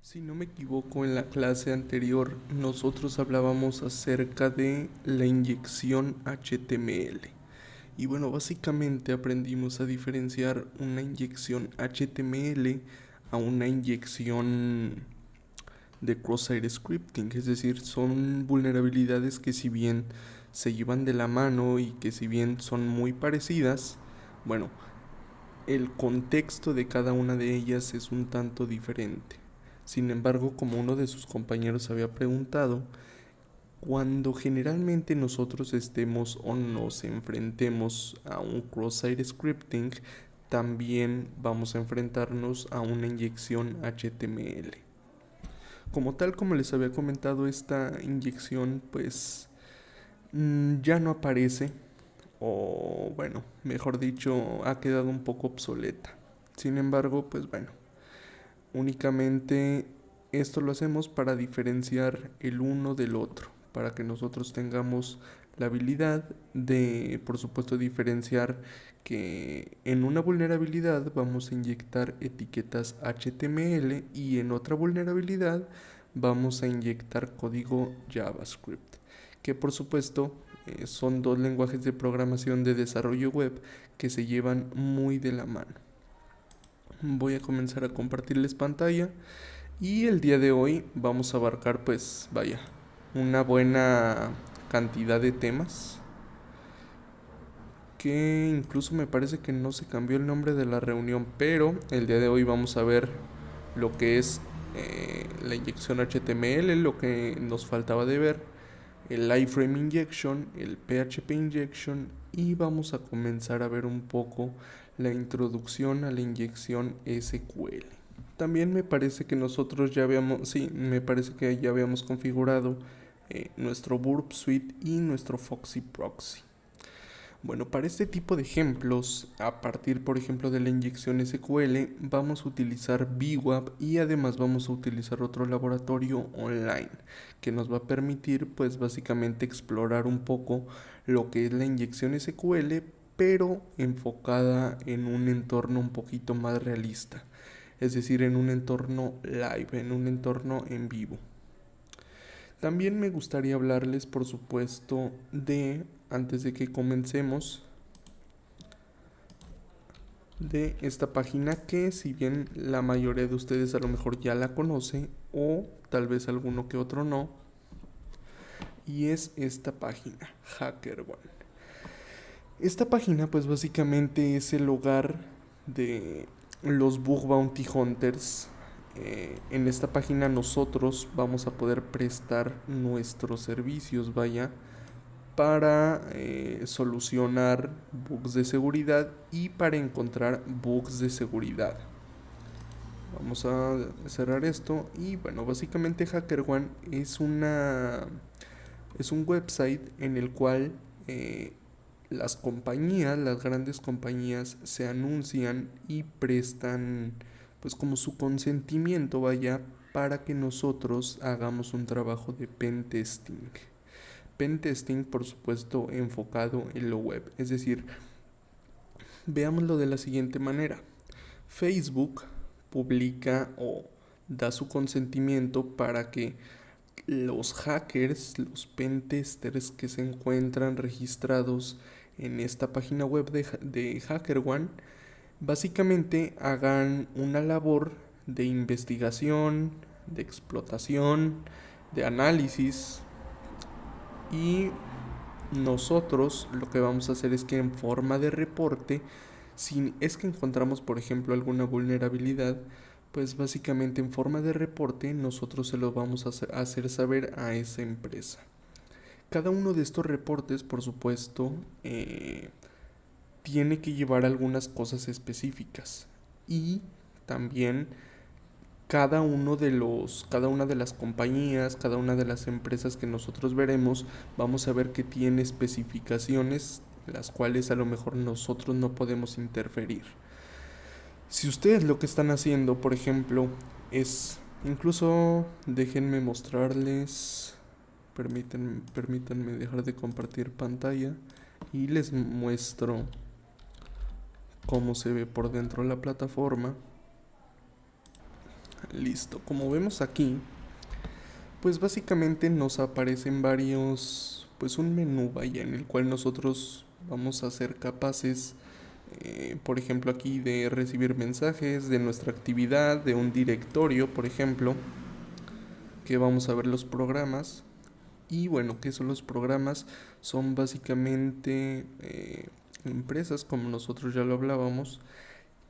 Si no me equivoco, en la clase anterior nosotros hablábamos acerca de la inyección HTML. Y bueno, básicamente aprendimos a diferenciar una inyección HTML a una inyección de cross-site scripting. Es decir, son vulnerabilidades que si bien se llevan de la mano y que si bien son muy parecidas, bueno, el contexto de cada una de ellas es un tanto diferente. Sin embargo, como uno de sus compañeros había preguntado, cuando generalmente nosotros estemos o nos enfrentemos a un cross-site scripting, también vamos a enfrentarnos a una inyección HTML. Como tal, como les había comentado, esta inyección pues ya no aparece, o bueno, mejor dicho, ha quedado un poco obsoleta. Sin embargo, pues bueno, únicamente esto lo hacemos para diferenciar el uno del otro, para que nosotros tengamos la habilidad de, por supuesto, diferenciar que en una vulnerabilidad vamos a inyectar etiquetas HTML y en otra vulnerabilidad vamos a inyectar código JavaScript, que por supuesto son dos lenguajes de programación de desarrollo web que se llevan muy de la mano. Voy a comenzar a compartirles pantalla y el día de hoy vamos a abarcar pues vaya una buena cantidad de temas que incluso me parece que no se cambió el nombre de la reunión, pero el día de hoy vamos a ver lo que es la inyección HTML, lo que nos faltaba de ver, el iframe injection, el PHP injection y vamos a comenzar a ver un poco la introducción a la inyección SQL. También me parece que nosotros ya habíamos, sí, me parece que ya habíamos configurado nuestro Burp Suite y nuestro Foxy Proxy. Bueno, para este tipo de ejemplos, a partir por ejemplo de la inyección SQL, vamos a utilizar VWAP y además vamos a utilizar otro laboratorio online que nos va a permitir pues básicamente explorar un poco lo que es la inyección SQL, pero enfocada en un entorno un poquito más realista, es decir, en un entorno live, en un entorno en vivo. También me gustaría hablarles, por supuesto, antes de que comencemos, de esta página que si bien la mayoría de ustedes a lo mejor ya la conoce o tal vez alguno que otro no, y es esta página, HackerOne. Esta página pues básicamente es el hogar de los Bug Bounty Hunters. En esta página nosotros vamos a poder prestar nuestros servicios, vaya, para solucionar bugs de seguridad y para encontrar bugs de seguridad. Vamos a cerrar esto y bueno, básicamente HackerOne es un website en el cual las compañías, las grandes compañías se anuncian y prestan pues como su consentimiento, vaya, para que nosotros hagamos un trabajo de pen testing. Pen testing, por supuesto, enfocado en lo web. Es decir, veámoslo de la siguiente manera. Facebook publica o da su consentimiento para que los hackers, los pentesters que se encuentran registrados en esta página web de HackerOne, básicamente hagan una labor de investigación, de explotación, de análisis y nosotros lo que vamos a hacer es que en forma de reporte, si es que encontramos por ejemplo alguna vulnerabilidad, pues básicamente en forma de reporte nosotros se lo vamos a hacer saber a esa empresa. Cada uno de estos reportes, por supuesto, tiene que llevar algunas cosas específicas y también cada una de las compañías, cada una de las empresas que nosotros veremos, vamos a ver que tiene especificaciones en las cuales a lo mejor nosotros no podemos interferir. Si ustedes lo que están haciendo, por ejemplo, es, incluso déjenme mostrarles, permítanme dejar de compartir pantalla y les muestro cómo se ve por dentro la plataforma. Listo, como vemos aquí, pues básicamente nos aparecen pues un menú, vaya, en el cual nosotros vamos a ser capaces, por ejemplo, aquí de recibir mensajes de nuestra actividad, de un directorio, por ejemplo, que vamos a ver los programas. Y bueno, ¿qué son los programas? Son básicamente empresas, como nosotros ya lo hablábamos,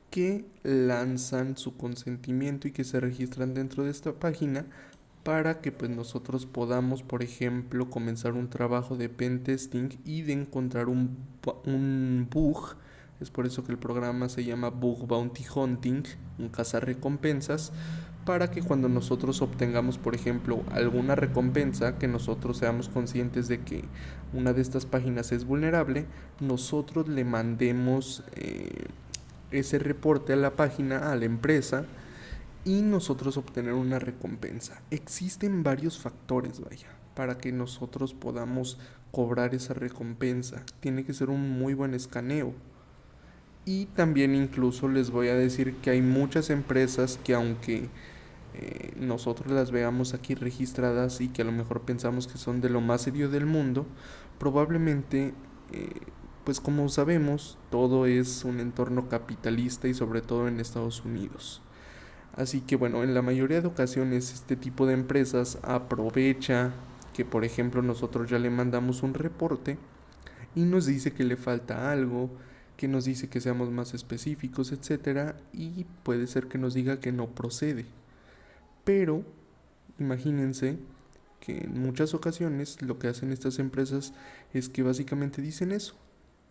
que lanzan su consentimiento y que se registran dentro de esta página para que pues nosotros podamos, por ejemplo, comenzar un trabajo de pentesting y de encontrar un bug. Es por eso que el programa se llama Bug Bounty Hunting, un cazarrecompensas, para que cuando nosotros obtengamos, por ejemplo, alguna recompensa, que nosotros seamos conscientes de que una de estas páginas es vulnerable, nosotros le mandemos ese reporte a la página, a la empresa, y nosotros obtener una recompensa. Existen varios factores, vaya, para que nosotros podamos cobrar esa recompensa. Tiene que ser un muy buen escaneo. Y también incluso les voy a decir que hay muchas empresas que aunque nosotros las veamos aquí registradas y que a lo mejor pensamos que son de lo más serio del mundo, probablemente, pues como sabemos, todo es un entorno capitalista y sobre todo en Estados Unidos. Así que bueno, en la mayoría de ocasiones este tipo de empresas aprovecha que por ejemplo nosotros ya le mandamos un reporte y nos dice que le falta algo, que nos dice que seamos más específicos, etcétera, y puede ser que nos diga que no procede. Pero imagínense que en muchas ocasiones lo que hacen estas empresas es que básicamente dicen eso.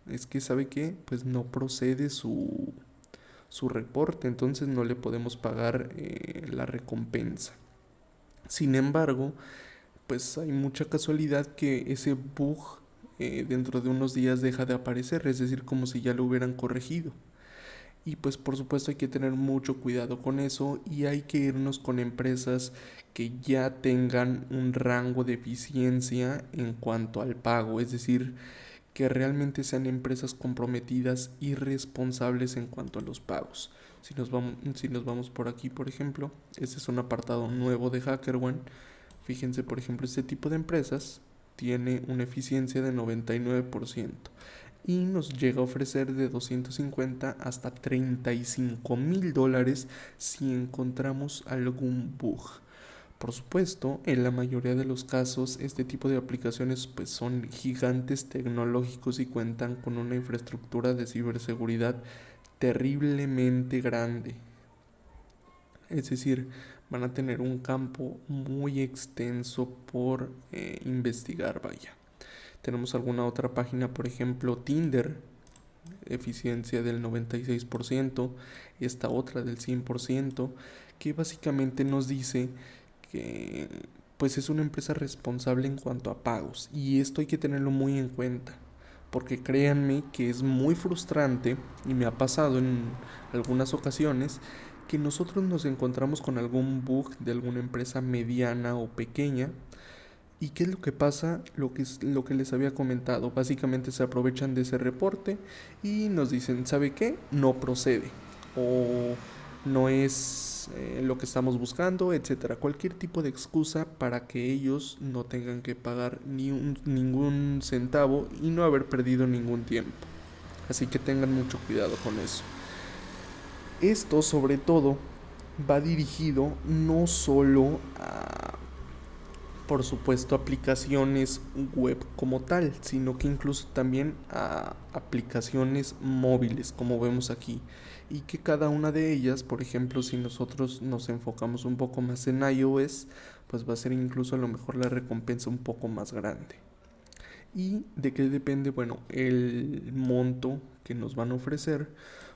Es que sabe que pues no procede su reporte, entonces no le podemos pagar la recompensa. Sin embargo, pues hay mucha casualidad que ese bug dentro de unos días deja de aparecer, es decir, como si ya lo hubieran corregido. Y pues por supuesto hay que tener mucho cuidado con eso y hay que irnos con empresas que ya tengan un rango de eficiencia en cuanto al pago, es decir, que realmente sean empresas comprometidas y responsables en cuanto a los pagos. Si nos vamos por aquí, por ejemplo, este es un apartado nuevo de HackerOne. Fíjense, por ejemplo, este tipo de empresas tiene una eficiencia de 99% y nos llega a ofrecer de 250 hasta $35,000 si encontramos algún bug. Por supuesto, en la mayoría de los casos este tipo de aplicaciones pues son gigantes tecnológicos y cuentan con una infraestructura de ciberseguridad terriblemente grande. Es decir, van a tener un campo muy extenso por investigar, vaya. Tenemos alguna otra página, por ejemplo, Tinder, eficiencia del 96%, esta otra del 100%, que básicamente nos dice que pues es una empresa responsable en cuanto a pagos y esto hay que tenerlo muy en cuenta porque créanme que es muy frustrante y me ha pasado en algunas ocasiones que nosotros nos encontramos con algún bug de alguna empresa mediana o pequeña. ¿Y qué es lo que pasa? Lo que les había comentado. Básicamente se aprovechan de ese reporte y nos dicen, ¿sabe qué? No procede. O no es lo que estamos buscando, etcétera. Cualquier tipo de excusa para que ellos no tengan que pagar ningún centavo y no haber perdido ningún tiempo. Así que tengan mucho cuidado con eso. Esto sobre todo va dirigido no solo a, por supuesto, aplicaciones web como tal, sino que incluso también a aplicaciones móviles, como vemos aquí. Y que cada una de ellas, por ejemplo, si nosotros nos enfocamos un poco más en iOS, pues va a ser incluso a lo mejor la recompensa un poco más grande. ¿Y de qué depende? Bueno, el monto que nos van a ofrecer,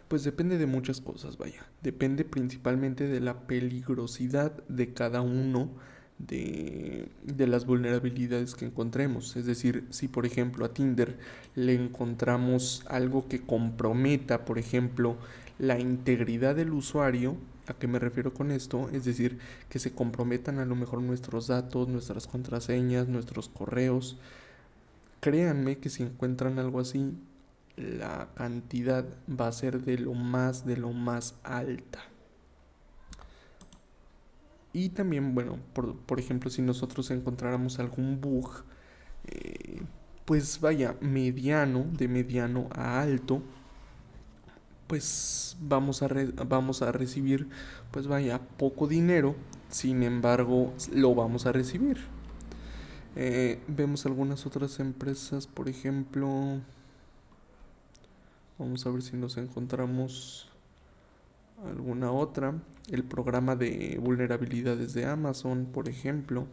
pues depende de muchas cosas, vaya. Depende principalmente de la peligrosidad de cada uno de las vulnerabilidades que encontremos. Es decir, si por ejemplo a Tinder le encontramos algo que comprometa, por ejemplo, la integridad del usuario, ¿a qué me refiero con esto? Es decir, que se comprometan a lo mejor nuestros datos, nuestras contraseñas, nuestros correos. Créanme que si encuentran algo así, la cantidad va a ser de lo más alta. Y también, bueno, por ejemplo, si nosotros encontráramos algún bug, pues vaya, mediano, de mediano a alto, pues vamos a recibir, pues vaya, poco dinero, sin embargo, lo vamos a recibir. Vemos algunas otras empresas, por ejemplo, vamos a ver si nos encontramos alguna otra. El programa de vulnerabilidades de Amazon, por ejemplo.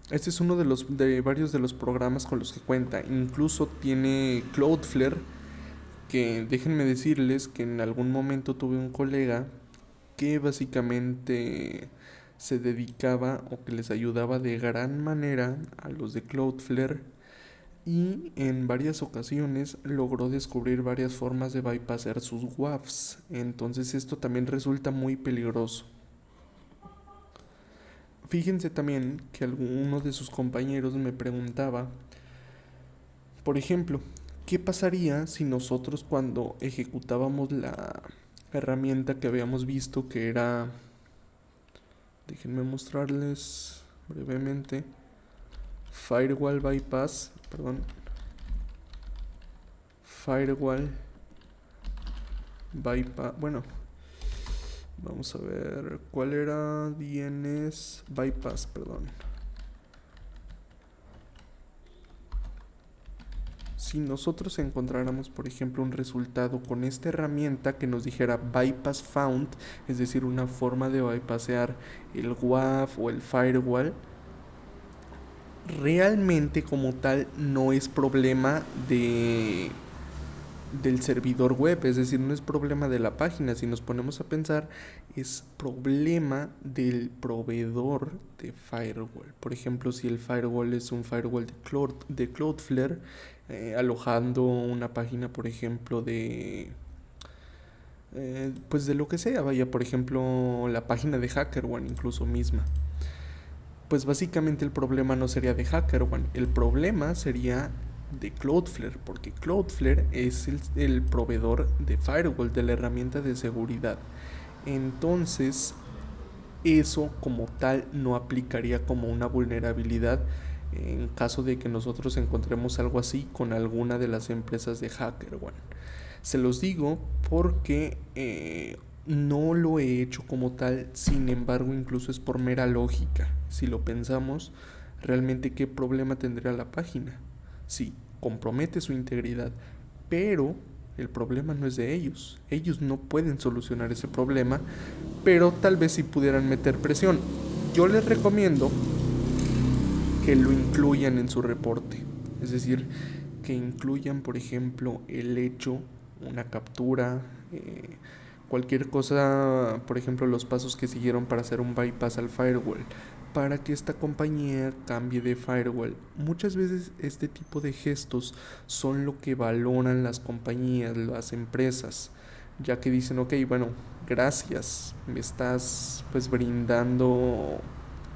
Este es uno de varios de los programas con los que cuenta. Incluso tiene Cloudflare, que déjenme decirles que en algún momento tuve un colega que básicamente se dedicaba o que les ayudaba de gran manera a los de Cloudflare y en varias ocasiones logró descubrir varias formas de bypassar sus WAFs. Entonces esto también resulta muy peligroso. Fíjense también que alguno de sus compañeros me preguntaba, por ejemplo, ¿qué pasaría si nosotros cuando ejecutábamos la herramienta que habíamos visto que era, déjenme mostrarles brevemente, Firewall Bypass, perdón, Firewall Bypass, bueno, vamos a ver, ¿cuál era? DNS Bypass, perdón. Si nosotros encontráramos, por ejemplo, un resultado con esta herramienta que nos dijera bypass found, es decir, una forma de bypassear el WAF o el firewall, realmente como tal no es problema del servidor web, es decir, no es problema de la página. Si nos ponemos a pensar, es problema del proveedor de firewall. Por ejemplo, si el firewall es un firewall de Cloudflare, alojando una página, por ejemplo, pues de lo que sea, vaya, por ejemplo, la página de HackerOne incluso misma. Pues básicamente el problema no sería de HackerOne, el problema sería de Cloudflare, porque Cloudflare es el proveedor de firewall, de la herramienta de seguridad. Entonces, eso como tal no aplicaría como una vulnerabilidad en caso de que nosotros encontremos algo así con alguna de las empresas de HackerOne. Se los digo porque no lo he hecho como tal, sin embargo incluso es por mera lógica. Si lo pensamos, realmente qué problema tendría la página. Sí, compromete su integridad, pero el problema no es de ellos. Ellos no pueden solucionar ese problema, pero tal vez si pudieran meter presión. Yo les recomiendo que lo incluyan en su reporte. Es decir, que incluyan, por ejemplo, el hecho, una captura, cualquier cosa, por ejemplo, los pasos que siguieron para hacer un bypass al firewall, para que esta compañía cambie de firewall. Muchas veces este tipo de gestos son lo que valoran las compañías, las empresas, ya que dicen, ok, bueno, gracias, me estás pues brindando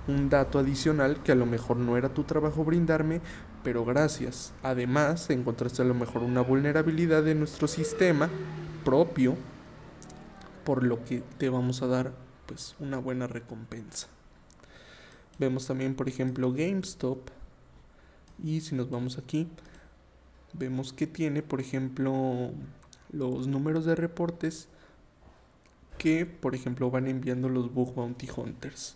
un dato adicional que a lo mejor no era tu trabajo brindarme, pero gracias. Además, encontraste a lo mejor una vulnerabilidad de nuestro sistema propio, por lo que te vamos a dar pues una buena recompensa. Vemos también, por ejemplo, GameStop, y si nos vamos aquí, vemos que tiene, por ejemplo, los números de reportes que, por ejemplo, van enviando los Bug Bounty Hunters.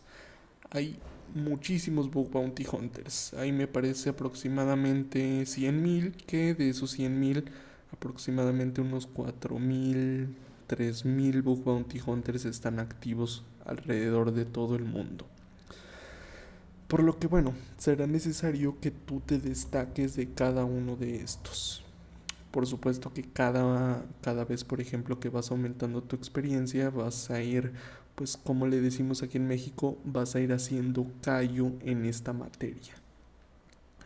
Hay muchísimos Bug Bounty Hunters. Ahí me parece aproximadamente 100,000, que de esos 100,000, aproximadamente unos 4,000, 3,000 Bug Bounty Hunters están activos alrededor de todo el mundo. Por lo que bueno, será necesario que tú te destaques de cada uno de estos. Por supuesto que cada vez, por ejemplo, que vas aumentando tu experiencia, vas a ir, pues como le decimos aquí en México, vas a ir haciendo callo en esta materia.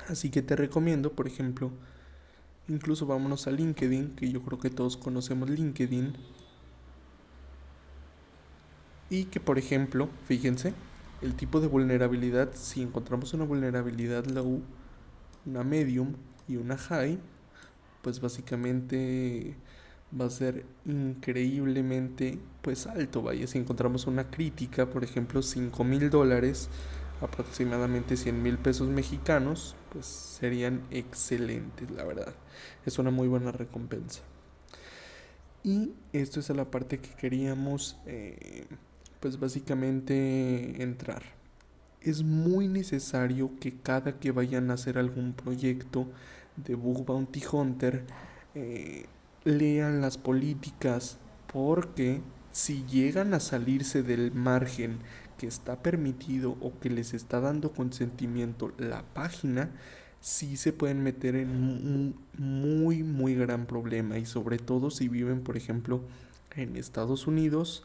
Así que te recomiendo, por ejemplo, incluso vámonos a LinkedIn, que yo creo que todos conocemos LinkedIn. Y que, por ejemplo, fíjense, el tipo de vulnerabilidad, si encontramos una vulnerabilidad low, una medium y una high, pues básicamente va a ser increíblemente pues alto. Vaya, si encontramos una crítica, por ejemplo, $5,000, aproximadamente 100,000 pesos mexicanos, pues serían excelentes, la verdad. Es una muy buena recompensa. Y esto es a la parte que queríamos, pues básicamente entrar. Es muy necesario que cada que vayan a hacer algún proyecto de Bug Bounty Hunter, eh, lean las políticas, porque si llegan a salirse del margen que está permitido o que les está dando consentimiento la página, sí se pueden meter en un muy muy gran problema, y sobre todo si viven por ejemplo en Estados Unidos,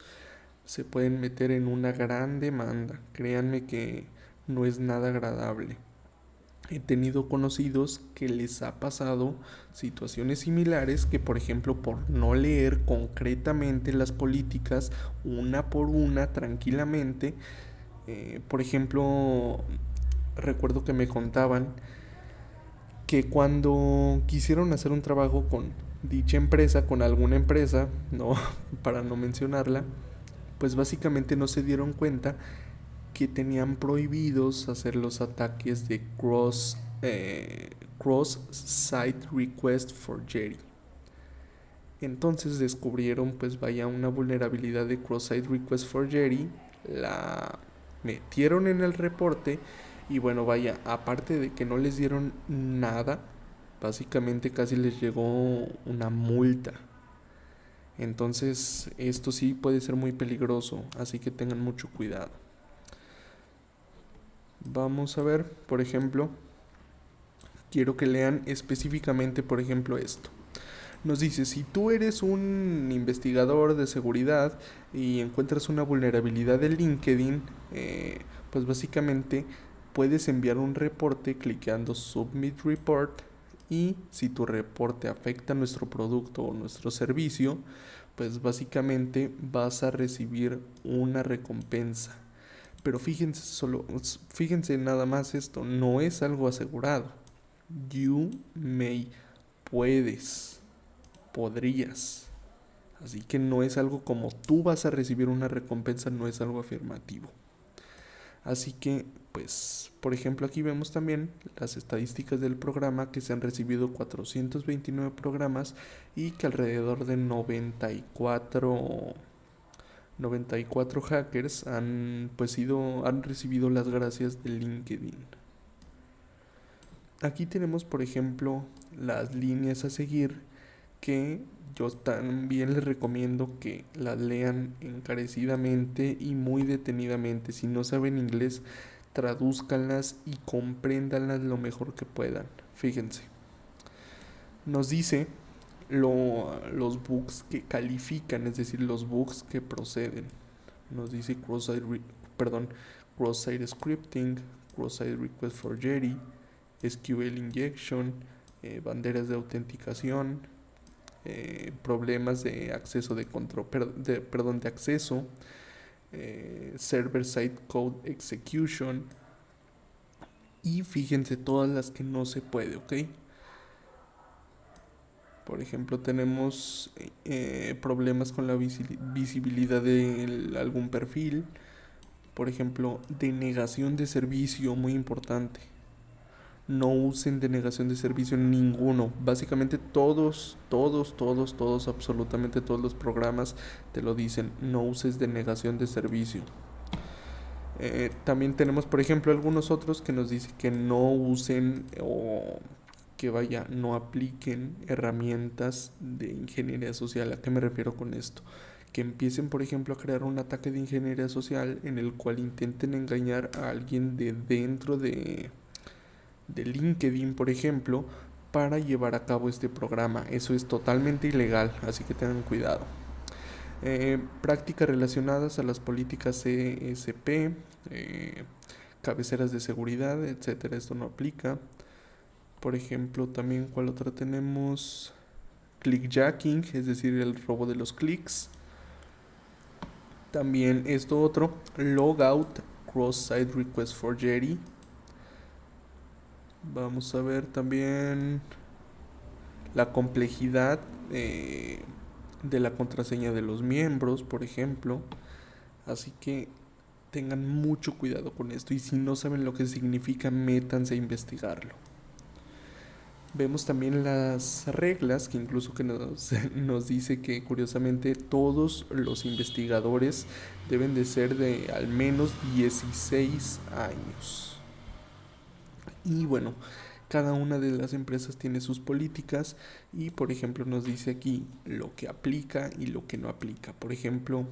se pueden meter en una gran demanda. Créanme que no es nada agradable. He tenido conocidos que les ha pasado situaciones similares, que por ejemplo por no leer concretamente las políticas una por una tranquilamente, por ejemplo, recuerdo que me contaban que cuando quisieron hacer un trabajo con dicha empresa, con alguna empresa, no, para no mencionarla, pues básicamente no se dieron cuenta que tenían prohibidos hacer los ataques de cross site request forgery. Entonces descubrieron pues vaya una vulnerabilidad de cross site request forgery, la metieron en el reporte y bueno vaya, aparte de que no les dieron nada, básicamente casi les llegó una multa. Entonces esto sí puede ser muy peligroso, así que tengan mucho cuidado. Vamos a ver, por ejemplo, quiero que lean específicamente, por ejemplo, esto. Nos dice, si tú eres un investigador de seguridad y encuentras una vulnerabilidad de LinkedIn, pues básicamente puedes enviar un reporte clicando Submit Report, y si tu reporte afecta nuestro producto o nuestro servicio, pues básicamente vas a recibir una recompensa. Pero fíjense nada más esto, no es algo asegurado. You may, puedes, podrías. Así que no es algo como tú vas a recibir una recompensa, no es algo afirmativo. Así que, pues, por ejemplo, aquí vemos también las estadísticas del programa, que se han recibido 429 programas y que alrededor de 94 hackers han recibido las gracias de LinkedIn. Aquí tenemos, por ejemplo, las líneas a seguir, que yo también les recomiendo que las lean encarecidamente y muy detenidamente. Si no saben inglés, tradúzcanlas y compréndanlas lo mejor que puedan. Fíjense, nos dice los bugs que califican, es decir, los bugs que proceden. Nos dice cross-site scripting, cross-site request forgery, SQL injection, banderas de autenticación, problemas de acceso de control, de acceso, server side code execution, y fíjense todas las que no se puede, ¿ok? Por ejemplo, tenemos problemas con la visibilidad de algún perfil. Por ejemplo, denegación de servicio, muy importante. No usen denegación de servicio en ninguno. Básicamente todos, absolutamente todos los programas te lo dicen. No uses denegación de servicio. También tenemos, por ejemplo, algunos otros que nos dicen que no usen o que vaya, no apliquen herramientas de ingeniería social. ¿A qué me refiero con esto? Que empiecen, por ejemplo, a crear un ataque de ingeniería social en el cual intenten engañar a alguien de dentro de LinkedIn, por ejemplo, para llevar a cabo este programa. Eso es totalmente ilegal, así que tengan cuidado. Prácticas relacionadas a las políticas CSP, cabeceras de seguridad, etcétera. Esto no aplica. Por ejemplo, también, ¿cuál otra tenemos? Clickjacking, es decir, el robo de los clics. También esto otro, logout, cross-site request forgery. Vamos a ver también la complejidad de la contraseña de los miembros, por ejemplo. Así que tengan mucho cuidado con esto y si no saben lo que significa, métanse a investigarlo. Vemos también las reglas que incluso que nos dice que curiosamente todos los investigadores deben de ser de al menos 16 años. Y bueno, cada una de las empresas tiene sus políticas y por ejemplo nos dice aquí lo que aplica y lo que no aplica. Por ejemplo,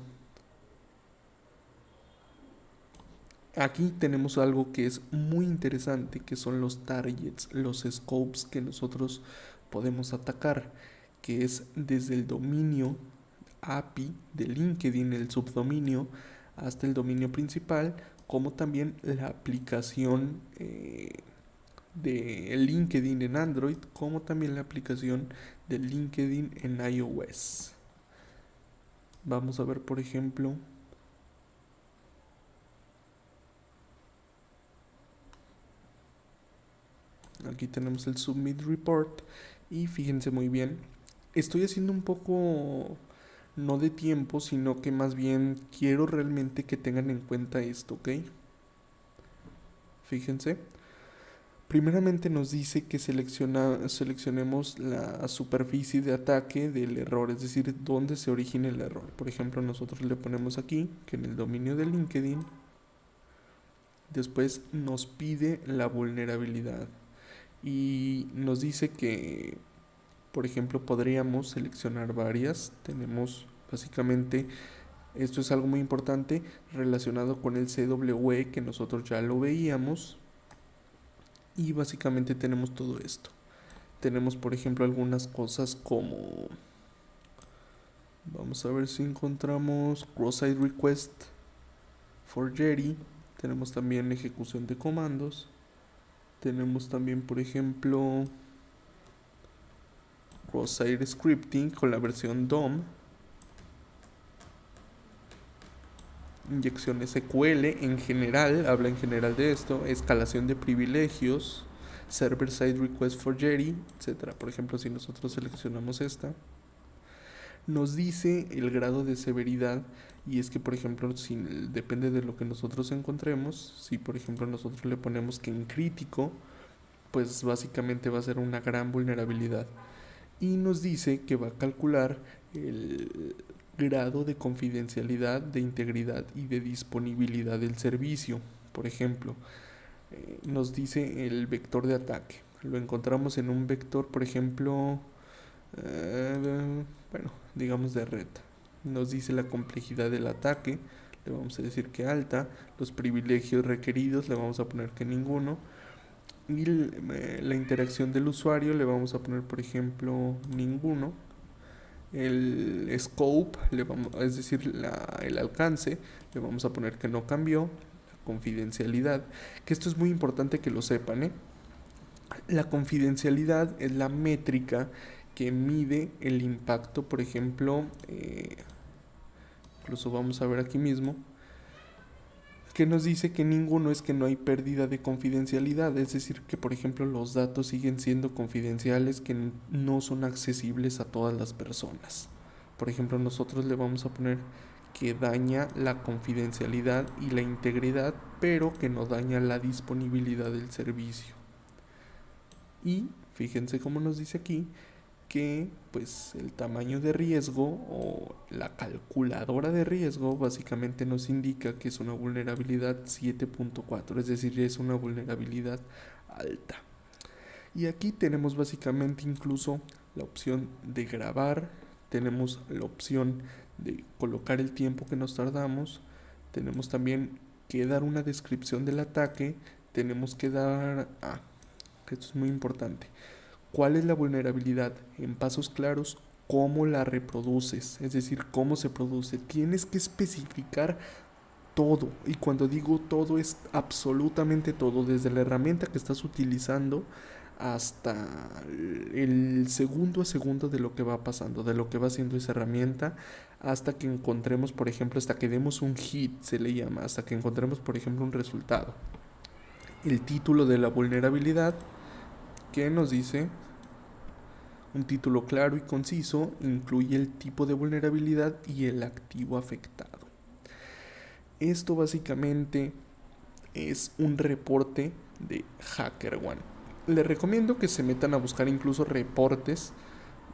aquí tenemos algo que es muy interesante, que son los targets, los scopes que nosotros podemos atacar, que es desde el dominio API de LinkedIn, el subdominio, hasta el dominio principal, como también la aplicación de LinkedIn en Android, como también la aplicación de LinkedIn en iOS. Vamos a ver, por ejemplo, aquí tenemos el Submit Report y fíjense muy bien, estoy haciendo un poco no de tiempo, sino que más bien quiero realmente que tengan en cuenta esto, ¿ok? Fíjense. Primeramente nos dice que seleccionemos la superficie de ataque del error, es decir, dónde se origina el error. Por ejemplo, nosotros le ponemos aquí que en el dominio de LinkedIn, después nos pide la vulnerabilidad y nos dice que, por ejemplo, podríamos seleccionar varias. Tenemos básicamente, esto es algo muy importante relacionado con el CWE que nosotros ya lo veíamos. Y básicamente tenemos todo esto. Tenemos por ejemplo algunas cosas como, vamos a ver si encontramos cross-site request forgery. Tenemos también ejecución de comandos. Tenemos también por ejemplo cross-site scripting con la versión DOM. Inyección SQL en general, habla en general de esto, escalación de privilegios, server-side request forgery, etc. Por ejemplo, si nosotros seleccionamos esta, nos dice el grado de severidad y es que, por ejemplo, si depende de lo que nosotros encontremos, si por ejemplo nosotros le ponemos que en crítico, pues básicamente va a ser una gran vulnerabilidad. Y nos dice que va a calcular el grado de confidencialidad, de integridad y de disponibilidad del servicio. Por ejemplo, nos dice el vector de ataque. Lo encontramos en un vector, por ejemplo, bueno, digamos de red. Nos dice la complejidad del ataque, le vamos a decir que alta. Los privilegios requeridos, le vamos a poner que ninguno. Y la interacción del usuario le vamos a poner, por ejemplo, ninguno. El scope, es decir, el alcance, le vamos a poner que no cambió. La confidencialidad, que esto es muy importante que lo sepan, ¿eh? La confidencialidad es la métrica que mide el impacto, por ejemplo, incluso vamos a ver aquí mismo, que nos dice que ninguno es que no hay pérdida de confidencialidad, es decir, que por ejemplo los datos siguen siendo confidenciales, que no son accesibles a todas las personas. Por ejemplo, nosotros le vamos a poner que daña la confidencialidad y la integridad, pero que no daña la disponibilidad del servicio. Y fíjense cómo nos dice aquí que pues el tamaño de riesgo o la calculadora de riesgo básicamente nos indica que es una vulnerabilidad 7.4, es decir, es una vulnerabilidad alta. Y aquí tenemos básicamente incluso la opción de grabar, tenemos la opción de colocar el tiempo que nos tardamos, tenemos también que dar una descripción del ataque, tenemos que dar, esto es muy importante, ¿cuál es la vulnerabilidad? En pasos claros, ¿cómo la reproduces? Es decir, ¿cómo se produce? Tienes que especificar todo. Y cuando digo todo, es absolutamente todo. Desde la herramienta que estás utilizando hasta el segundo a segundo de lo que va pasando, de lo que va haciendo esa herramienta, hasta que encontremos, por ejemplo, hasta que demos un hit, se le llama, hasta que encontremos, por ejemplo, un resultado. El título de la vulnerabilidad, que nos dice Un título claro y conciso incluye el tipo de vulnerabilidad y el activo afectado. Esto básicamente es un reporte de HackerOne. Les recomiendo que se metan a buscar incluso reportes.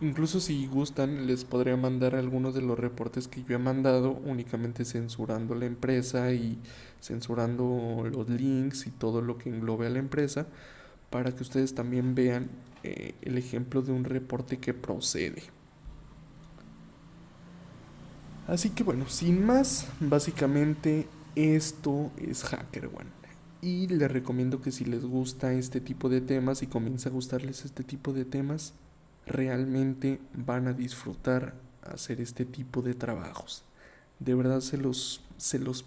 Incluso si gustan, les podría mandar algunos de los reportes que yo he mandado, únicamente censurando la empresa y censurando los links y todo lo que englobe a la empresa, para que ustedes también vean el ejemplo de un reporte que procede. Así que bueno, sin más, básicamente esto es HackerOne. Y les recomiendo que si les gusta este tipo de temas y comienza a gustarles este tipo de temas, realmente van a disfrutar hacer este tipo de trabajos. De verdad se los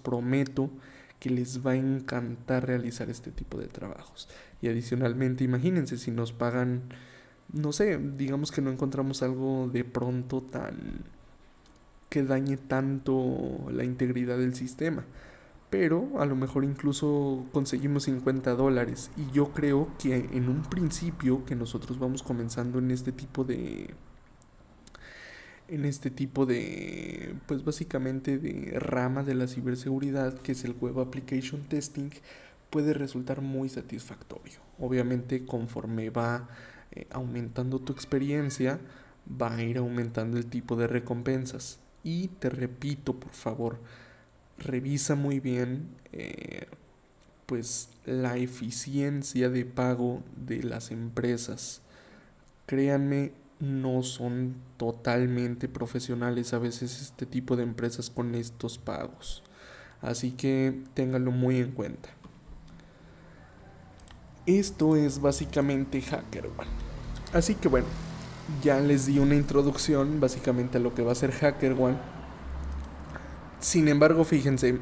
prometo que les va a encantar realizar este tipo de trabajos. Y adicionalmente, imagínense si nos pagan, no sé, digamos que no encontramos algo de pronto tan que dañe tanto la integridad del sistema. Pero a lo mejor incluso conseguimos $50. Y yo creo que en un principio que nosotros vamos comenzando pues básicamente de rama de la ciberseguridad, que es el Web Application Testing, puede resultar muy satisfactorio. Obviamente conforme va aumentando tu experiencia, va a ir aumentando el tipo de recompensas. Y te repito, por favor, revisa muy bien pues la eficiencia de pago de las empresas. Créanme, no son totalmente profesionales a veces este tipo de empresas con estos pagos. Así que ténganlo muy en cuenta. Esto es básicamente HackerOne. Así que bueno, ya les di una introducción básicamente a lo que va a ser HackerOne. Sin embargo, fíjense,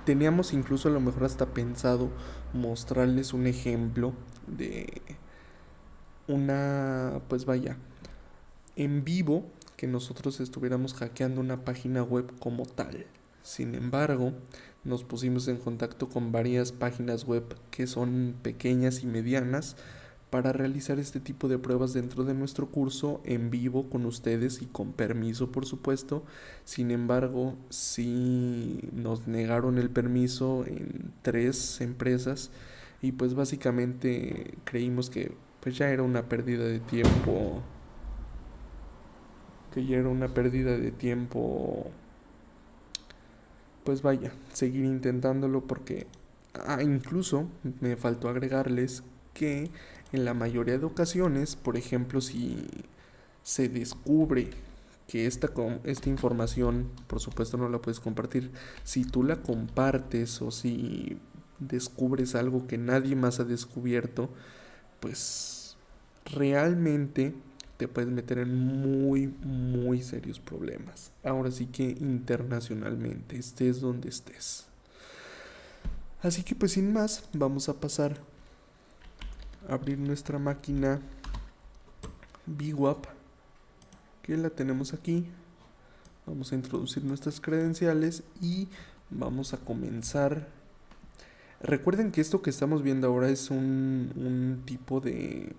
teníamos incluso a lo mejor hasta pensado mostrarles un ejemplo de una, pues vaya, en vivo, que nosotros estuviéramos hackeando una página web como tal. Sin embargo, nos pusimos en contacto con varias páginas web que son pequeñas y medianas para realizar este tipo de pruebas dentro de nuestro curso en vivo con ustedes y con permiso, por supuesto. Sin embargo, sí nos negaron el permiso en 3 empresas y pues básicamente creímos que pues ya era una pérdida de tiempo, pues vaya, seguir intentándolo porque incluso me faltó agregarles que en la mayoría de ocasiones, por ejemplo, si se descubre que esta información, por supuesto no la puedes compartir, si tú la compartes o si descubres algo que nadie más ha descubierto, pues realmente te puedes meter en muy, muy serios problemas. Ahora sí que internacionalmente, estés donde estés. Así que pues sin más, vamos a pasar a abrir nuestra máquina VWAP, que la tenemos aquí. Vamos a introducir nuestras credenciales y vamos a comenzar. Recuerden que esto que estamos viendo ahora es un tipo de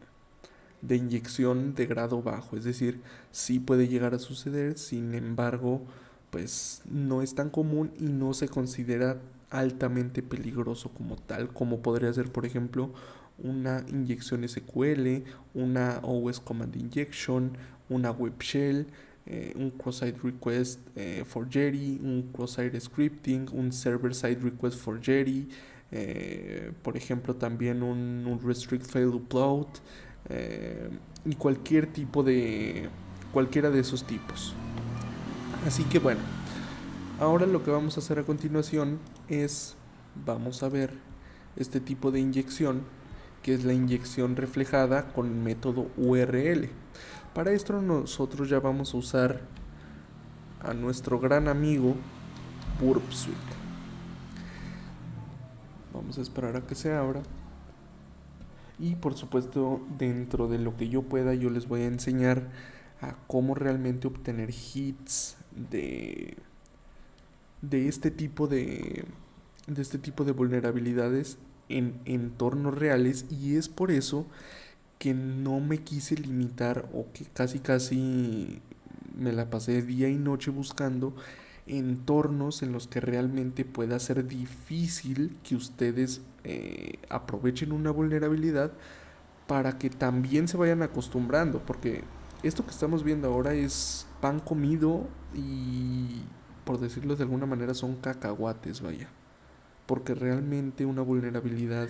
inyección de grado bajo, es decir, sí puede llegar a suceder, sin embargo, pues no es tan común y no se considera altamente peligroso como tal, como podría ser, por ejemplo, una inyección SQL, una OS Command Injection, una Web Shell, un cross-site request for Jetty, un cross-site scripting, un server-side request for Jetty, por ejemplo también un restrict fail upload, y cualquiera de esos tipos. Así que bueno, ahora lo que vamos a hacer a continuación es, vamos a ver este tipo de inyección, que es la inyección reflejada con método URL. Para esto nosotros ya vamos a usar a nuestro gran amigo Burp Suite. Vamos a esperar a que se abra. Y por supuesto, dentro de lo que yo pueda, yo les voy a enseñar a cómo realmente obtener hits de este tipo de vulnerabilidades en entornos reales. Y es por eso que no me quise limitar o que casi me la pasé día y noche buscando entornos en los que realmente pueda ser difícil que ustedes aprovechen una vulnerabilidad para que también se vayan acostumbrando, porque esto que estamos viendo ahora es pan comido y, por decirlo de alguna manera, son cacahuates, vaya. Porque realmente una vulnerabilidad,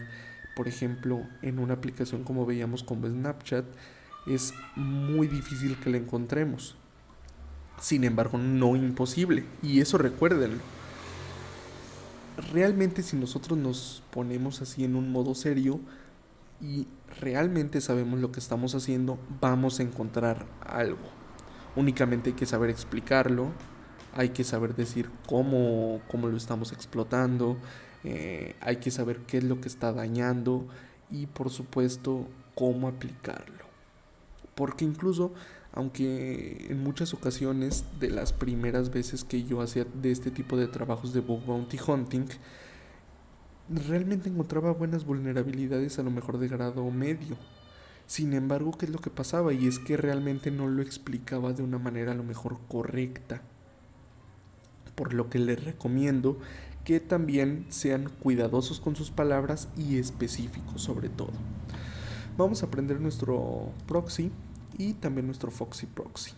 por ejemplo, en una aplicación como veíamos como Snapchat, es muy difícil que la encontremos. Sin embargo, no imposible. Y eso recuérdenlo. Realmente si nosotros nos ponemos así en un modo serio y realmente sabemos lo que estamos haciendo, vamos a encontrar algo. Únicamente hay que saber explicarlo, hay que saber decir cómo lo estamos explotando, hay que saber qué es lo que está dañando y por supuesto cómo aplicarlo. Porque incluso, aunque en muchas ocasiones de las primeras veces que yo hacía de este tipo de trabajos de bug bounty hunting, realmente encontraba buenas vulnerabilidades a lo mejor de grado medio. Sin embargo, ¿qué es lo que pasaba? Y es que realmente no lo explicaba de una manera a lo mejor correcta. Por lo que les recomiendo que también sean cuidadosos con sus palabras y específicos sobre todo. Vamos a aprender nuestro proxy y también nuestro foxy proxy.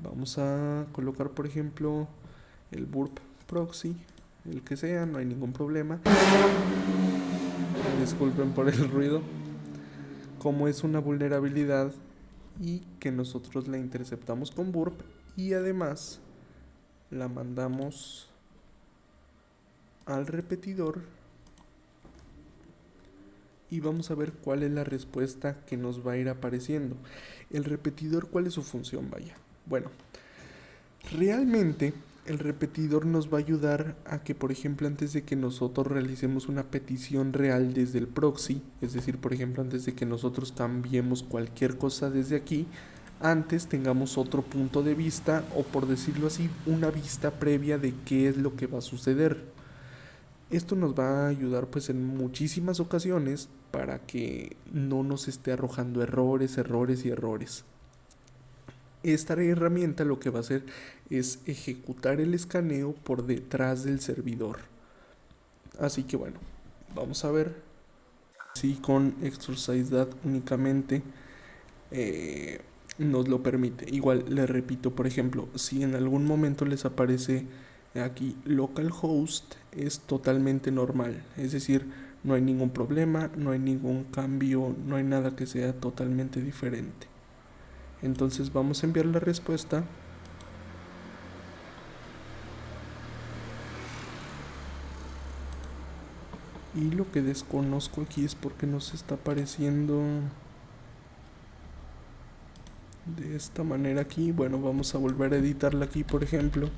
Vamos a colocar, por ejemplo, el burp proxy, el que sea, no hay ningún problema. Disculpen por el ruido. Como es una vulnerabilidad y que nosotros la interceptamos con burp y además la mandamos al repetidor y vamos a ver cuál es la respuesta que nos va a ir apareciendo. El repetidor, ¿cuál es su función? Vaya. Bueno, realmente el repetidor nos va a ayudar a que, por ejemplo, antes de que nosotros realicemos una petición real desde el proxy, es decir, por ejemplo, antes de que nosotros cambiemos cualquier cosa desde aquí, antes tengamos otro punto de vista o, por decirlo así, una vista previa de qué es lo que va a suceder. Esto nos va a ayudar pues en muchísimas ocasiones para que no nos esté arrojando errores. Esta herramienta lo que va a hacer es ejecutar el escaneo por detrás del servidor. Así que bueno, vamos a ver si con Exercise únicamente nos lo permite. Igual les repito, por ejemplo, si en algún momento les aparece aquí localhost, es totalmente normal, es decir, no hay ningún problema, no hay ningún cambio, no hay nada que sea totalmente diferente. Entonces vamos a enviar la respuesta. Y lo que desconozco aquí es porque nos está apareciendo de esta manera aquí. Bueno, vamos a volver a editarla aquí, por ejemplo.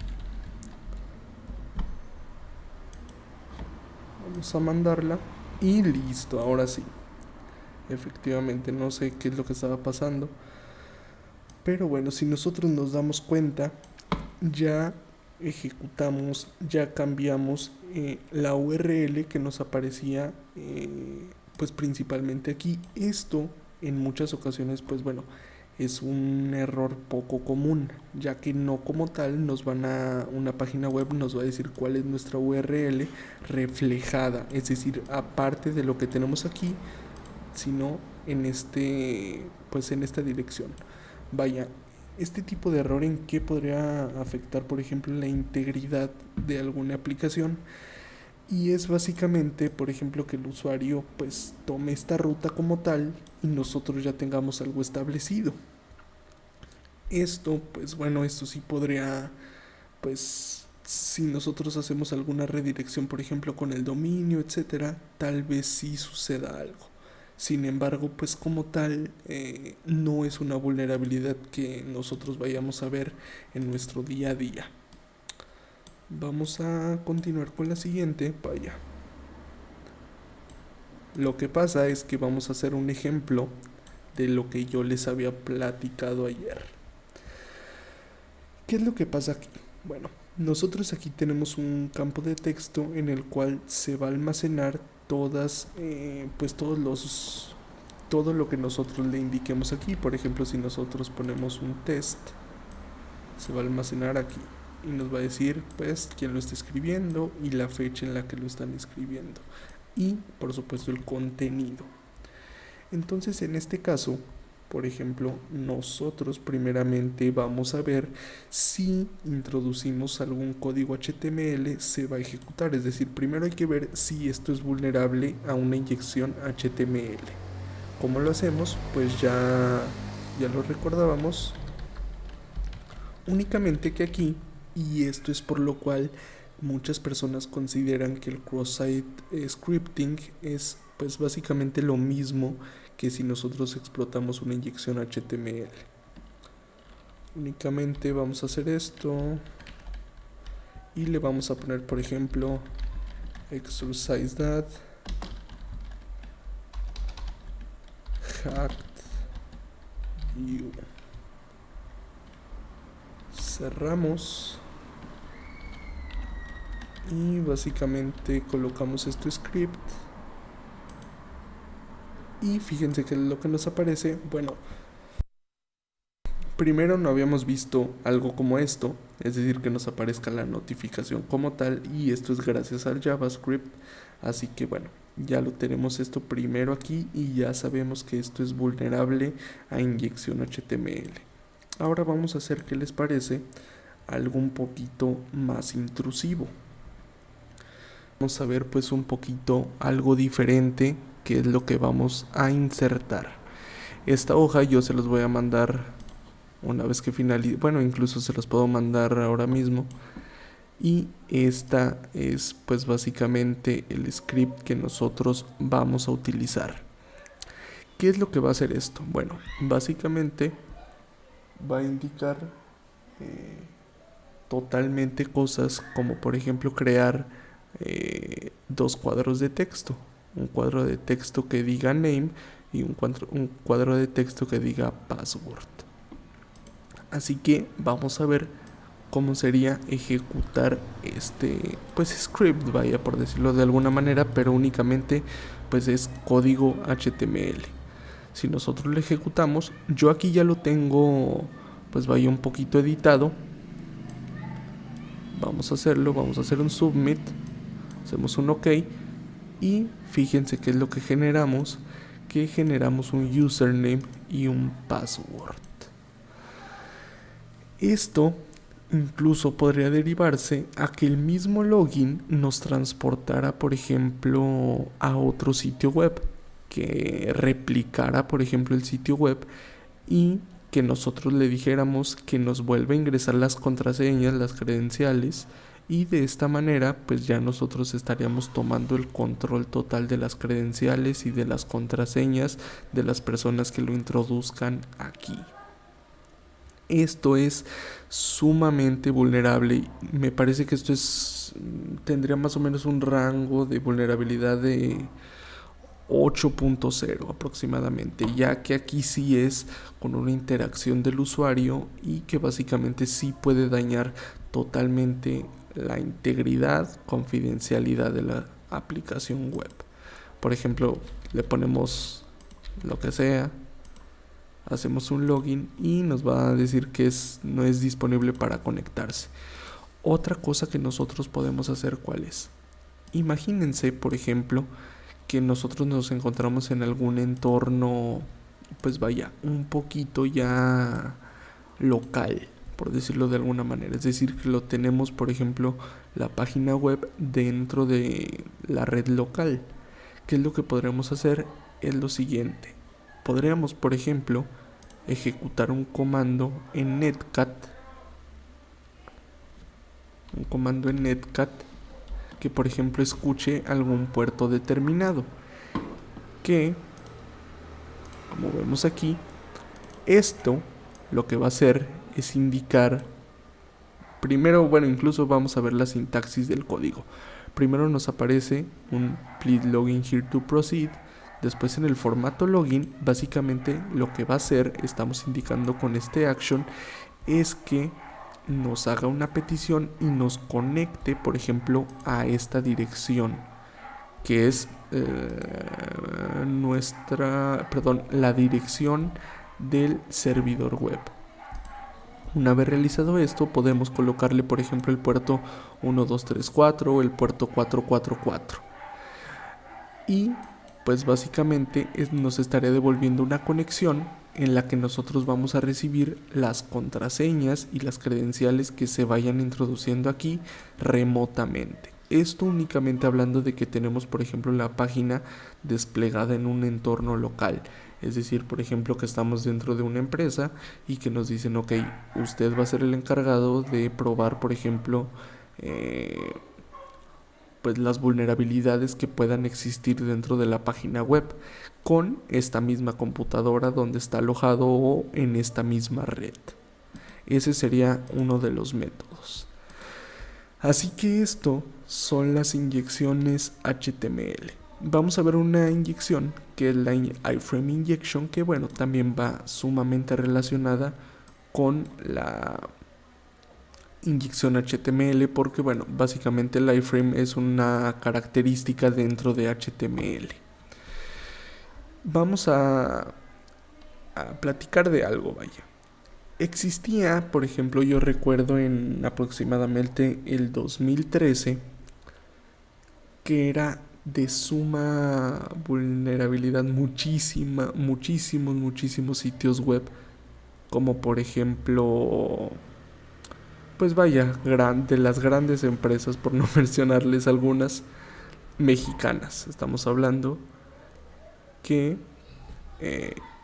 Vamos a mandarla y listo, ahora sí. Efectivamente, no sé qué es lo que estaba pasando. Pero bueno, si nosotros nos damos cuenta, ya ejecutamos, ya cambiamos la URL que nos aparecía pues principalmente aquí. Esto en muchas ocasiones pues bueno es un error poco común, ya que no como tal nos van a una página web nos va a decir cuál es nuestra URL reflejada, es decir, aparte de lo que tenemos aquí, sino en pues en esta dirección. Vaya, este tipo de error en qué podría afectar, por ejemplo, la integridad de alguna aplicación. Y es básicamente, por ejemplo, que el usuario pues tome esta ruta como tal y nosotros ya tengamos algo establecido. Esto, pues bueno, esto sí podría, pues si nosotros hacemos alguna redirección, por ejemplo, con el dominio, etcétera, tal vez sí suceda algo. Sin embargo, pues como tal, no es una vulnerabilidad que nosotros vayamos a ver en nuestro día a día. Vamos a continuar con la siguiente. Vaya. Lo que pasa es que vamos a hacer un ejemplo de lo que yo les había platicado ayer. ¿Qué es lo que pasa aquí? Bueno, nosotros aquí tenemos un campo de texto en el cual se va a almacenar todas, pues todos todo lo que nosotros le indiquemos aquí. Por ejemplo, si nosotros ponemos un test, se va a almacenar aquí y nos va a decir pues quién lo está escribiendo y la fecha en la que lo están escribiendo y por supuesto el contenido. Entonces en este caso, por ejemplo, nosotros primeramente vamos a ver si introducimos algún código HTML se va a ejecutar. Es decir, primero hay que ver si esto es vulnerable a una inyección HTML. ¿Cómo lo hacemos? Pues ya lo recordábamos. Únicamente que aquí, y esto es por lo cual muchas personas consideran que el cross-site scripting es pues básicamente lo mismo que si nosotros explotamos una inyección HTML. Únicamente vamos a hacer esto y le vamos a poner, por ejemplo, exercise that hacked you. Cerramos y básicamente colocamos este script y fíjense que lo que nos aparece, bueno, primero no habíamos visto algo como esto, es decir, que nos aparezca la notificación como tal, y esto es gracias al JavaScript. Así que bueno, ya lo tenemos esto primero aquí y ya sabemos que esto es vulnerable a inyección HTML. Ahora vamos a hacer, ¿qué les parece?, algo un poquito más intrusivo. Vamos a ver pues un poquito algo diferente, que es lo que vamos a insertar. Esta hoja yo se los voy a mandar una vez que finalice, bueno, incluso se los puedo mandar ahora mismo. Y esta es pues básicamente el script que nosotros vamos a utilizar. ¿Qué es lo que va a hacer esto? Bueno, básicamente va a indicar totalmente cosas como por ejemplo crear dos cuadros de texto. Un cuadro de texto que diga name y un cuadro de texto que diga password. Así que vamos a ver cómo sería ejecutar este pues script, vaya, por decirlo de alguna manera, pero únicamente pues es código HTML. Si nosotros lo ejecutamos, yo aquí ya lo tengo pues vaya un poquito editado. Vamos a hacerlo, vamos a hacer un submit, hacemos un OK y fíjense qué es lo que generamos, que generamos un username y un password. Esto incluso podría derivarse a que el mismo login nos transportara, por ejemplo, a otro sitio web, que replicara, por ejemplo, el sitio web y que nosotros le dijéramos que nos vuelva a ingresar las contraseñas, las credenciales, y de esta manera pues ya nosotros estaríamos tomando el control total de las credenciales y de las contraseñas de las personas que lo introduzcan aquí. Esto es sumamente vulnerable. Me parece que esto tendría más o menos un rango de vulnerabilidad de 8.0 aproximadamente, ya que aquí sí es con una interacción del usuario y que básicamente sí puede dañar totalmente la integridad, confidencialidad de la aplicación web. Por ejemplo, le ponemos lo que sea, hacemos un login y nos va a decir que no es disponible para conectarse. Otra cosa que nosotros podemos hacer, ¿cuál es? Imagínense, por ejemplo, que nosotros nos encontramos en algún entorno, pues vaya, un poquito ya local, por decirlo de alguna manera. Es decir, que lo tenemos, por ejemplo, la página web dentro de la red local. ¿Qué es lo que podremos hacer? Es lo siguiente. Podríamos, por ejemplo, ejecutar un comando en netcat. Un comando en netcat que, por ejemplo, escuche algún puerto determinado. Que, como vemos aquí, esto lo que va a hacer es indicar, primero, bueno, incluso vamos a ver la sintaxis del código. Primero nos aparece un please login here to proceed. Después en el formato login, básicamente lo que va a hacer, estamos indicando con este action, es que nos haga una petición y nos conecte, por ejemplo, a esta dirección, que es la dirección del servidor web. Una vez realizado esto, podemos colocarle, por ejemplo, el puerto 1234 o el puerto 444. Y pues básicamente nos estaría devolviendo una conexión en la que nosotros vamos a recibir las contraseñas y las credenciales que se vayan introduciendo aquí remotamente. Esto únicamente hablando de que tenemos, por ejemplo, la página desplegada en un entorno local. Es decir, por ejemplo, que estamos dentro de una empresa y que nos dicen, ok, usted va a ser el encargado de probar, por ejemplo, pues las vulnerabilidades que puedan existir dentro de la página web con esta misma computadora donde está alojado o en esta misma red. Ese sería uno de los métodos. Así que esto son las inyecciones HTML. Vamos a ver una inyección que es la iframe injection, que bueno, también va sumamente relacionada con la inyección HTML, porque bueno, básicamente el iframe es una característica dentro de HTML. Vamos a platicar de algo, vaya. Existía, por ejemplo, yo recuerdo en aproximadamente el 2013, que era de suma vulnerabilidad muchísimos sitios web, como por ejemplo, pues vaya, de las grandes empresas, por no mencionarles algunas, mexicanas. Estamos hablando que,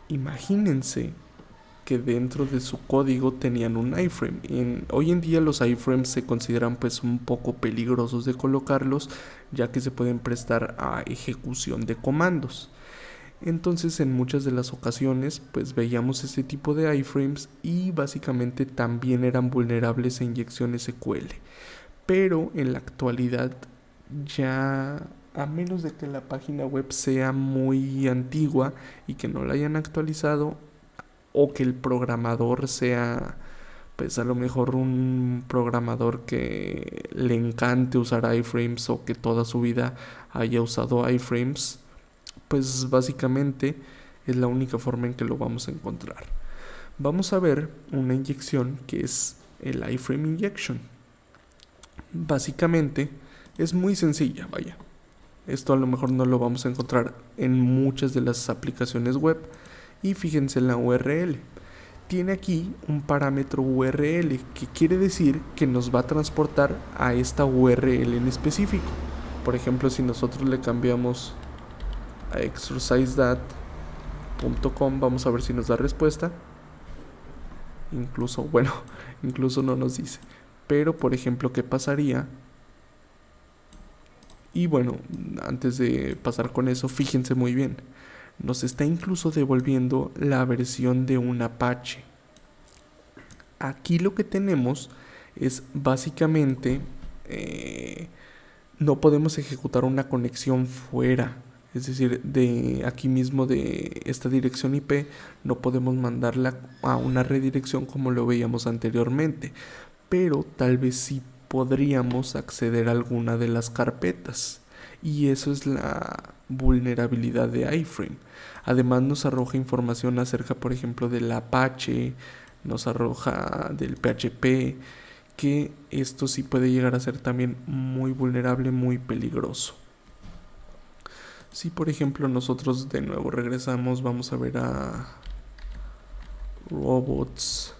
imagínense que dentro de su código tenían un iframe. Hoy en día los iframes se consideran pues un poco peligrosos de colocarlos, ya que se pueden prestar a ejecución de comandos. Entonces en muchas de las ocasiones pues veíamos este tipo de iframes y básicamente también eran vulnerables a inyección SQL. Pero en la actualidad ya, a menos de que la página web sea muy antigua y que no la hayan actualizado, o que el programador sea pues a lo mejor un programador que le encante usar iframes o que toda su vida haya usado iframes, pues básicamente es la única forma en que lo vamos a encontrar. Vamos a ver una inyección que es el iframe injection. Básicamente es muy sencilla, vaya. Esto a lo mejor no lo vamos a encontrar en muchas de las aplicaciones web. Y fíjense en la URL. Tiene aquí un parámetro URL, que quiere decir que nos va a transportar a esta URL en específico. Por ejemplo, si nosotros le cambiamos a exercisethat.com, vamos a ver si nos da respuesta. Incluso no nos dice. Pero, por ejemplo, ¿qué pasaría? Y bueno, antes de pasar con eso, fíjense muy bien. Nos está incluso devolviendo la versión de un Apache. Aquí lo que tenemos es básicamente no podemos ejecutar una conexión fuera. Es decir, de aquí mismo de esta dirección IP no podemos mandarla a una redirección como lo veíamos anteriormente. Pero tal vez sí podríamos acceder a alguna de las carpetas. Y eso es la vulnerabilidad de iframe. Además nos arroja información acerca, por ejemplo, del Apache, nos arroja del PHP, que esto sí puede llegar a ser también muy vulnerable, muy peligroso. Si por ejemplo nosotros de nuevo regresamos, vamos a ver a robots.txt.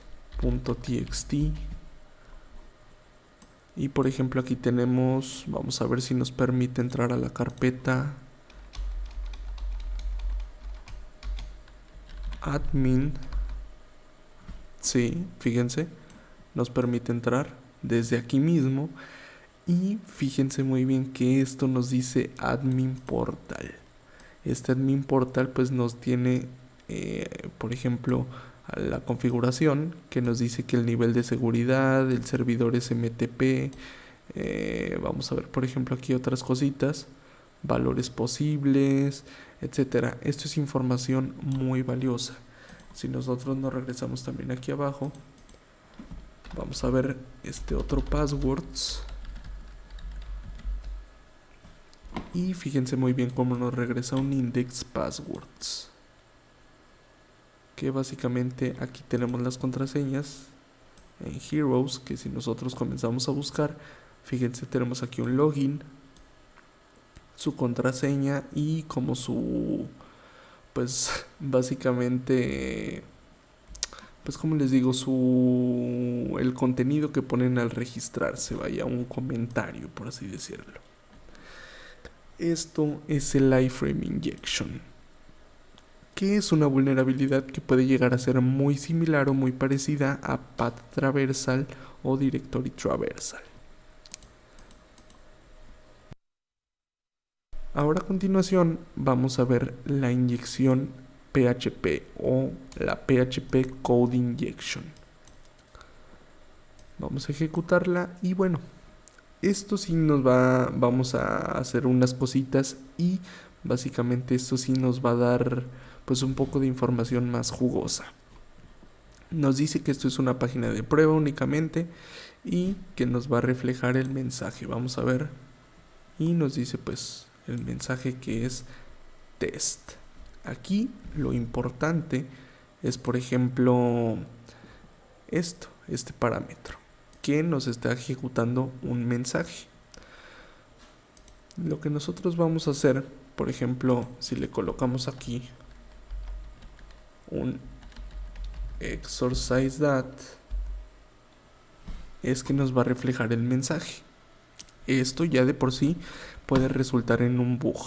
Y por ejemplo aquí tenemos, vamos a ver si nos permite entrar a la carpeta admin. Sí, fíjense, nos permite entrar desde aquí mismo. Y fíjense muy bien que esto nos dice admin portal. Este admin portal pues nos tiene, por ejemplo, la configuración que nos dice que el nivel de seguridad, el servidor SMTP, vamos a ver por ejemplo aquí otras cositas, valores posibles, etcétera. Esto es información muy valiosa. Si nosotros nos regresamos también aquí abajo, vamos a ver este otro passwords. Y fíjense muy bien cómo nos regresa un index passwords, que básicamente aquí tenemos las contraseñas en Heroes, que si nosotros comenzamos a buscar, fíjense, tenemos aquí un login, su contraseña y como su, pues básicamente, pues como les digo, el contenido que ponen al registrarse, vaya, un comentario, por así decirlo. Esto es el iframe injection, que es una vulnerabilidad que puede llegar a ser muy similar o muy parecida a path traversal o directory traversal. Ahora a continuación vamos a ver la inyección PHP o la PHP Code Injection. Vamos a ejecutarla y bueno, esto sí vamos a hacer unas cositas y básicamente esto sí nos va a dar pues un poco de información más jugosa. Nos dice que esto es una página de prueba únicamente y que nos va a reflejar el mensaje. Vamos a ver y nos dice pues el mensaje que es test. Aquí lo importante es, por ejemplo, este parámetro que nos está ejecutando un mensaje. Lo que nosotros vamos a hacer, por ejemplo, si le colocamos aquí un exorcise that, es que nos va a reflejar el mensaje. Esto ya de por sí puede resultar en un bug.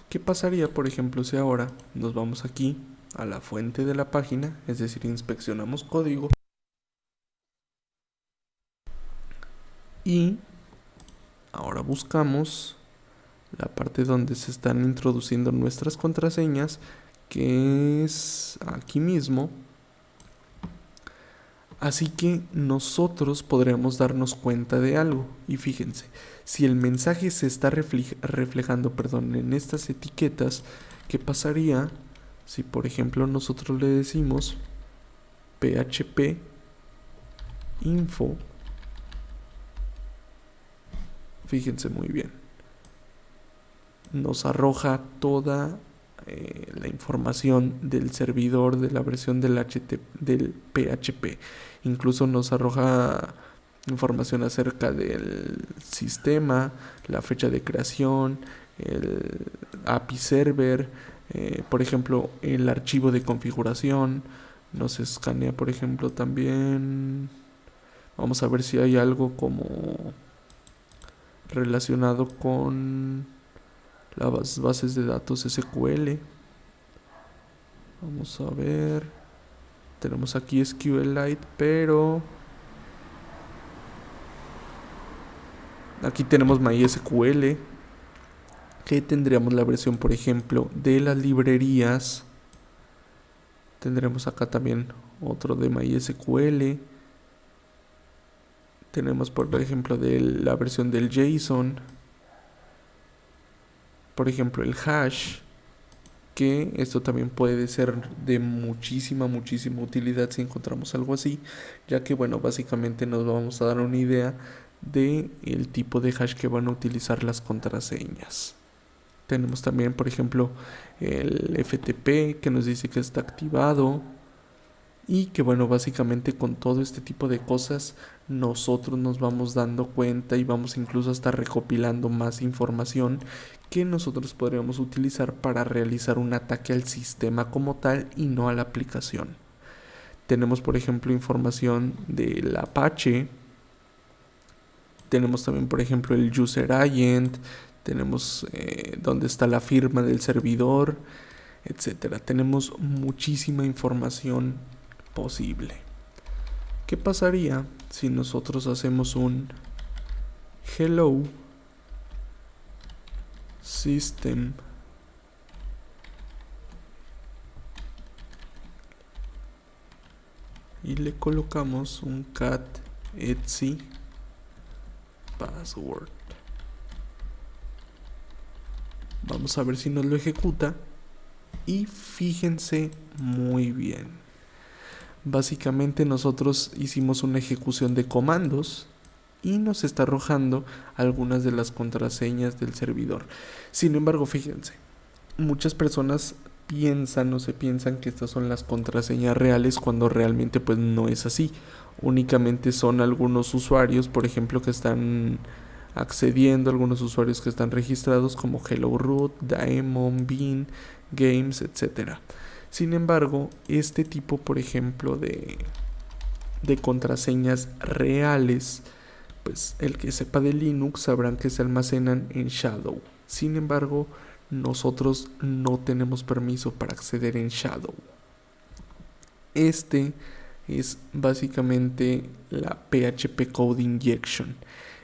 ¿Qué pasaría, por ejemplo, si ahora nos vamos aquí a la fuente de la página, es decir, inspeccionamos código y ahora buscamos la parte donde se están introduciendo nuestras contraseñas, que es aquí mismo? Así que nosotros podremos darnos cuenta de algo. Y fíjense, si el mensaje se está reflejando en estas etiquetas, ¿qué pasaría si por ejemplo nosotros le decimos PHP info? Fíjense muy bien, nos arroja toda la información del servidor, de la versión del PHP. Incluso nos arroja información acerca del sistema, la fecha de creación, el API server, por ejemplo, el archivo de configuración. Nos escanea, por ejemplo, también. Vamos a ver si hay algo como relacionado con las bases de datos SQL. Vamos a ver. Tenemos aquí SQLite, pero aquí tenemos MySQL, que tendríamos la versión, por ejemplo, de las librerías. Tendremos acá también otro de MySQL. Tenemos, por ejemplo, de la versión del JSON. Por ejemplo, el hash, que esto también puede ser de muchísima utilidad si encontramos algo así, ya que bueno, básicamente nos vamos a dar una idea de el tipo de hash que van a utilizar las contraseñas. Tenemos también, por ejemplo, el FTP, que nos dice que está activado. Y que bueno, básicamente con todo este tipo de cosas nosotros nos vamos dando cuenta y vamos incluso hasta recopilando más información que nosotros podríamos utilizar para realizar un ataque al sistema como tal y no a la aplicación. Tenemos, por ejemplo, información del Apache. Tenemos también, por ejemplo, el user agent. Tenemos dónde está la firma del servidor, etcétera. Tenemos muchísima información posible. ¿Qué pasaría si nosotros hacemos un hello system y le colocamos un cat etc password? Vamos a ver si nos lo ejecuta y fíjense muy bien. Básicamente nosotros hicimos una ejecución de comandos y nos está arrojando algunas de las contraseñas del servidor. Sin embargo, fíjense, muchas personas piensan o se piensan que estas son las contraseñas reales cuando realmente pues no es así. Únicamente son algunos usuarios, por ejemplo, que están accediendo, algunos usuarios que están registrados como Hello Root, Daemon, Bean, Games, etcétera. Sin embargo, este tipo, por ejemplo, de contraseñas reales, pues el que sepa de Linux sabrán que se almacenan en Shadow. Sin embargo, nosotros no tenemos permiso para acceder en Shadow. Este es básicamente la PHP Code Injection.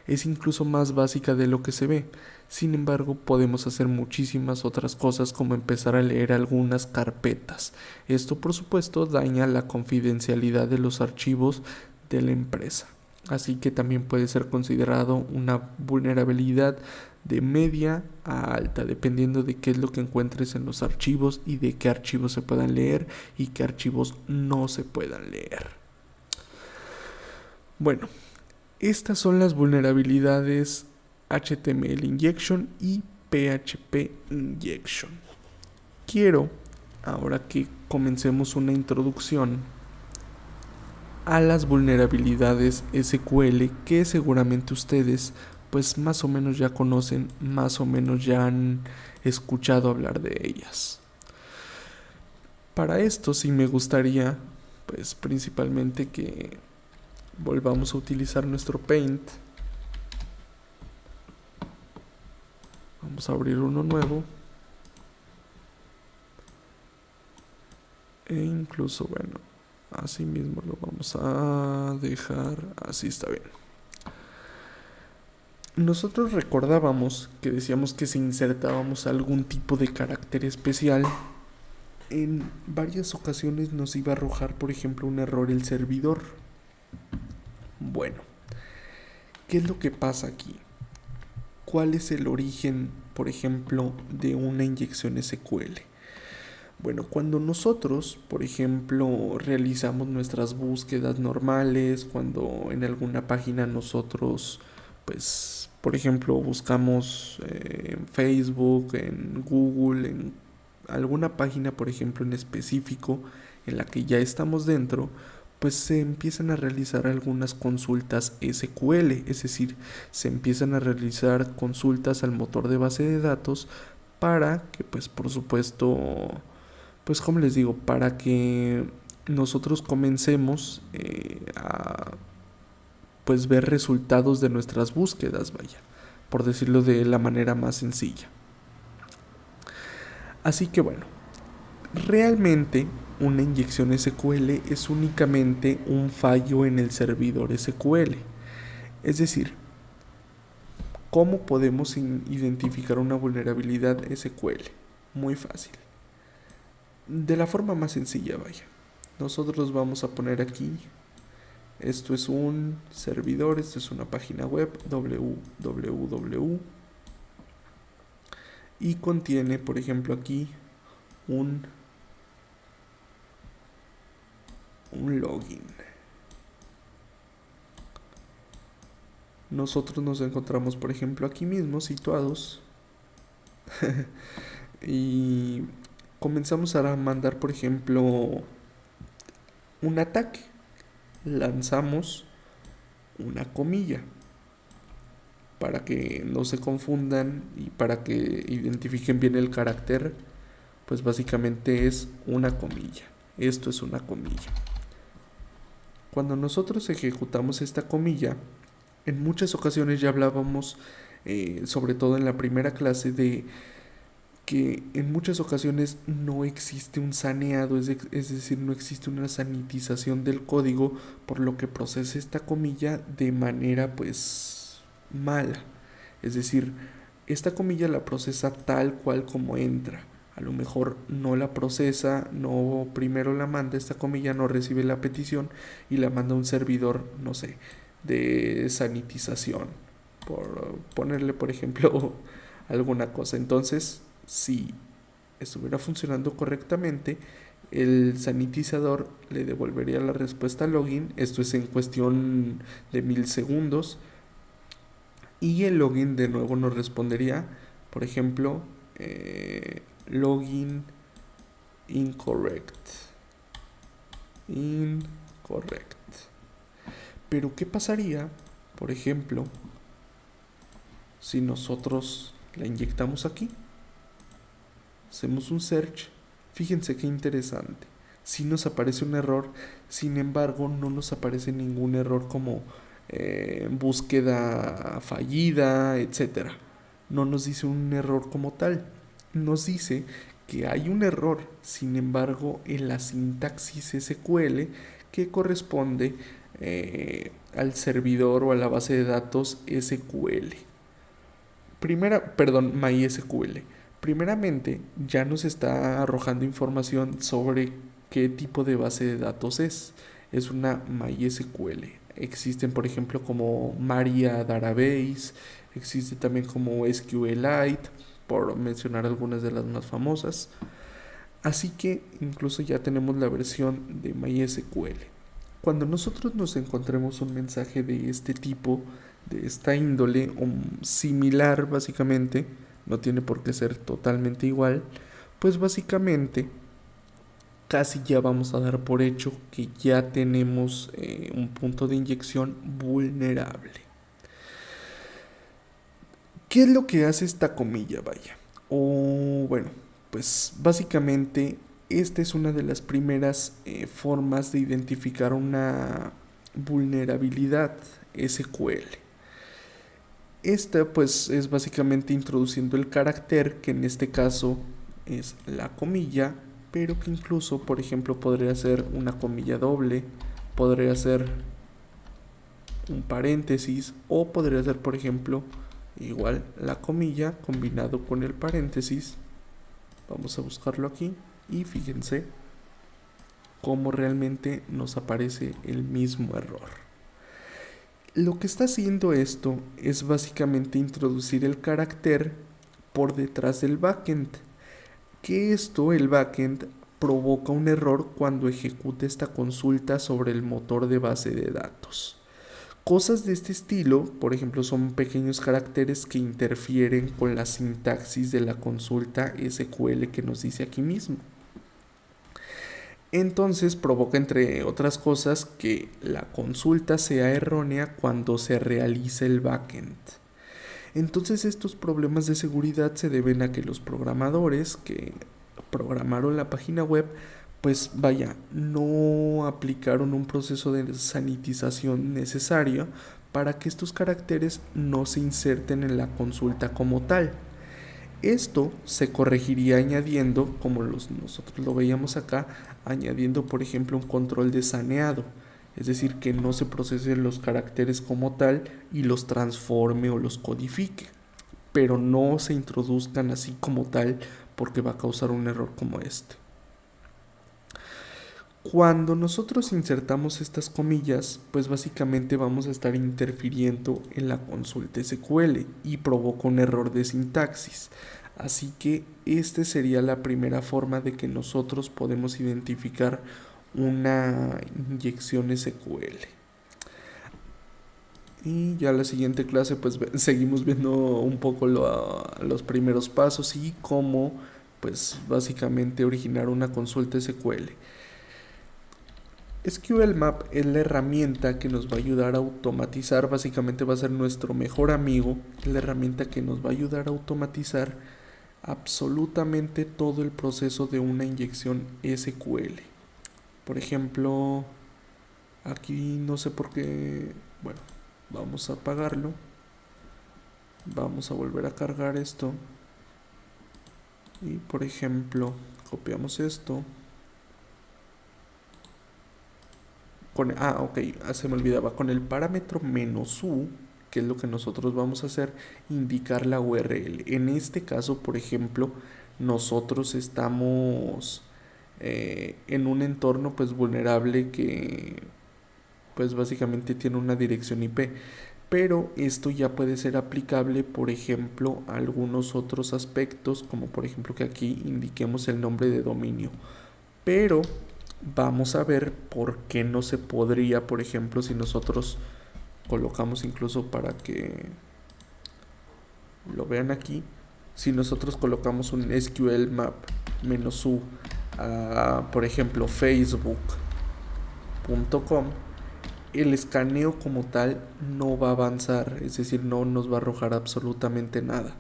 Es incluso más básica de lo que se ve. Sin embargo, podemos hacer muchísimas otras cosas como empezar a leer algunas carpetas. Esto, por supuesto, daña la confidencialidad de los archivos de la empresa. Así que también puede ser considerado una vulnerabilidad de media a alta, dependiendo de qué es lo que encuentres en los archivos y de qué archivos se puedan leer y qué archivos no se puedan leer. Bueno, estas son las vulnerabilidades HTML Injection y PHP Injection. Quiero, ahora que comencemos una introducción a las vulnerabilidades SQL que seguramente ustedes pues más o menos ya conocen, más o menos ya han escuchado hablar de ellas. Para esto sí me gustaría pues principalmente que volvamos a utilizar nuestro Paint. Vamos a abrir uno nuevo. E incluso, bueno, así mismo lo vamos a dejar. Así está bien. Nosotros recordábamos que decíamos que si insertábamos algún tipo de carácter especial, en varias ocasiones nos iba a arrojar, por ejemplo, un error el servidor. Bueno, ¿qué es lo que pasa aquí? ¿Cuál es el origen, por ejemplo, de una inyección SQL? Bueno, cuando nosotros, por ejemplo, realizamos nuestras búsquedas normales, cuando en alguna página nosotros, pues, por ejemplo, buscamos en Facebook, en Google, en alguna página, por ejemplo, en específico, en la que ya estamos dentro, pues se empiezan a realizar algunas consultas SQL, es decir, se empiezan a realizar consultas al motor de base de datos para que, pues, por supuesto, pues como les digo, para que nosotros comencemos a pues ver resultados de nuestras búsquedas, vaya, por decirlo de la manera más sencilla. Así que bueno, realmente una inyección SQL es únicamente un fallo en el servidor SQL. Es decir, ¿cómo podemos identificar una vulnerabilidad SQL? Muy fácil. De la forma más sencilla, vaya. Nosotros vamos a poner aquí, esto es un servidor, esto es una página web, www, y contiene, por ejemplo, aquí un login. Nosotros nos encontramos, por ejemplo, aquí mismo situados y comenzamos a mandar, por ejemplo, un ataque. Lanzamos una comilla para que no se confundan y para que identifiquen bien el carácter, pues básicamente es una comilla. Esto es una comilla. Cuando nosotros ejecutamos esta comilla, en muchas ocasiones ya hablábamos, sobre todo en la primera clase, de que en muchas ocasiones no existe un saneado, es decir, no existe una sanitización del código, por lo que procesa esta comilla de manera pues mala. Es decir, esta comilla la procesa tal cual como entra. A lo mejor no la procesa, no primero la manda esta comilla, no recibe la petición y la manda a un servidor, no sé, de sanitización, por ponerle por ejemplo alguna cosa. Entonces, si estuviera funcionando correctamente, el sanitizador le devolvería la respuesta al login. Esto es en cuestión de milisegundos, Y el login de nuevo nos respondería, por ejemplo, login incorrect. Incorrect. Pero ¿qué pasaría, por ejemplo, si nosotros la inyectamos aquí? Hacemos un search. Fíjense qué interesante. Si nos aparece un error, sin embargo, no nos aparece ningún error como búsqueda fallida, etcétera. No nos dice un error como tal. Nos dice que hay un error, sin embargo, en la sintaxis SQL que corresponde al servidor o a la base de datos SQL. MySQL. Primeramente, ya nos está arrojando información sobre qué tipo de base de datos es. Es una MySQL. Existen, por ejemplo, como Maria Database, existe también como SQLite, por mencionar algunas de las más famosas. Así que incluso ya tenemos la versión de MySQL. Cuando nosotros nos encontremos un mensaje de este tipo, de esta índole o similar básicamente, no tiene por qué ser totalmente igual, pues básicamente casi ya vamos a dar por hecho que ya tenemos un punto de inyección vulnerable. ¿Qué es lo que hace esta comilla, vaya? O bueno, pues básicamente esta es una de las primeras formas de identificar una vulnerabilidad SQL. Esta pues es básicamente introduciendo el carácter, que en este caso es la comilla, pero que incluso, por ejemplo, podría ser una comilla doble, podría ser un paréntesis, o podría ser, por ejemplo, igual la comilla combinado con el paréntesis. Vamos a buscarlo aquí y fíjense cómo realmente nos aparece el mismo error. Lo que está haciendo esto es básicamente introducir el carácter por detrás del backend. Que esto, el backend, provoca un error cuando ejecuta esta consulta sobre el motor de base de datos. Cosas de este estilo, por ejemplo, son pequeños caracteres que interfieren con la sintaxis de la consulta SQL que nos dice aquí mismo. Entonces provoca, entre otras cosas, que la consulta sea errónea cuando se realiza el backend. Entonces estos problemas de seguridad se deben a que los programadores que programaron la página web, pues vaya, no aplicaron un proceso de sanitización necesario para que estos caracteres no se inserten en la consulta como tal. Esto se corregiría añadiendo, como nosotros lo veíamos acá, añadiendo por ejemplo un control de saneado, es decir, que no se procesen los caracteres como tal y los transforme o los codifique, pero no se introduzcan así como tal porque va a causar un error como este. Cuando nosotros insertamos estas comillas, pues básicamente vamos a estar interfiriendo en la consulta SQL y provoca un error de sintaxis. Así que esta sería la primera forma de que nosotros podemos identificar una inyección SQL. Y ya la siguiente clase pues seguimos viendo un poco los primeros pasos y cómo pues básicamente originar una consulta SQL. SQL Map es la herramienta que nos va a ayudar a automatizar, básicamente va a ser nuestro mejor amigo, es la herramienta que nos va a ayudar a automatizar absolutamente todo el proceso de una inyección SQL. Por ejemplo, aquí no sé por qué, bueno, vamos a apagarlo, vamos a volver a cargar esto y por ejemplo, copiamos esto. Se me olvidaba, con el parámetro "-u", que es lo que nosotros vamos a hacer, indicar la URL. En este caso, por ejemplo, nosotros estamos en un entorno pues vulnerable que pues básicamente tiene una dirección IP, pero esto ya puede ser aplicable, por ejemplo, a algunos otros aspectos, como por ejemplo que aquí indiquemos el nombre de dominio, pero vamos a ver por qué no se podría, por ejemplo, si nosotros colocamos incluso para que lo vean aquí, si nosotros colocamos un SQL map -u a, por ejemplo, facebook.com, el escaneo como tal no va a avanzar, es decir, no nos va a arrojar absolutamente nada,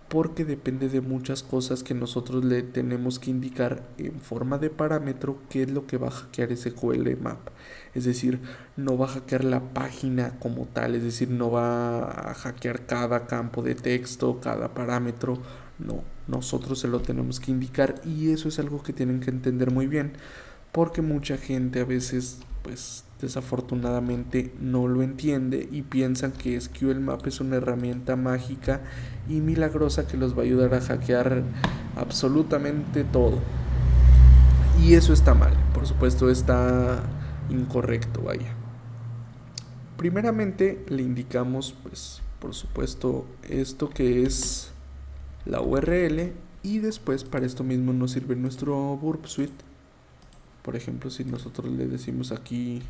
porque depende de muchas cosas que nosotros le tenemos que indicar en forma de parámetro qué es lo que va a hackear SQL Map. Es decir, no va a hackear la página como tal, es decir, no va a hackear cada campo de texto, cada parámetro, no, nosotros se lo tenemos que indicar y eso es algo que tienen que entender muy bien, porque mucha gente a veces, pues desafortunadamente no lo entiende y piensan que SQL Map es una herramienta mágica y milagrosa que los va a ayudar a hackear absolutamente todo. Y eso está mal, por supuesto está incorrecto, vaya. Primeramente le indicamos, pues, por supuesto, esto que es la URL y después para esto mismo nos sirve nuestro Burp Suite. Por ejemplo, si nosotros le decimos aquí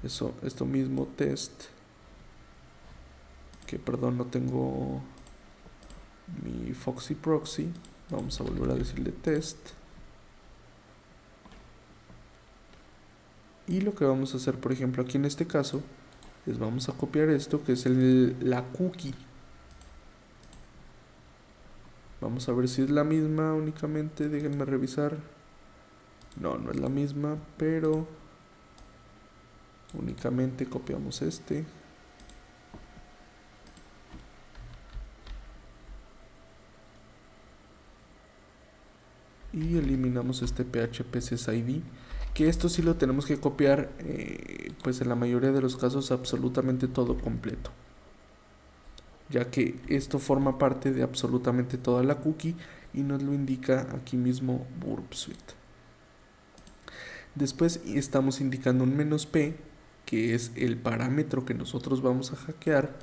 esto mismo, test, que perdón, no tengo mi Foxy Proxy, vamos a volver a decirle test. Y lo que vamos a hacer, por ejemplo, aquí en este caso, es vamos a copiar esto que es la cookie. Vamos a ver si es la misma únicamente, déjenme revisar. No, no es la misma, pero únicamente copiamos este. Y eliminamos este PHP SysID, que esto sí lo tenemos que copiar, pues en la mayoría de los casos absolutamente todo completo, ya que esto forma parte de absolutamente toda la cookie y nos lo indica aquí mismo Burp Suite. Después estamos indicando un "-p", que es el parámetro que nosotros vamos a hackear,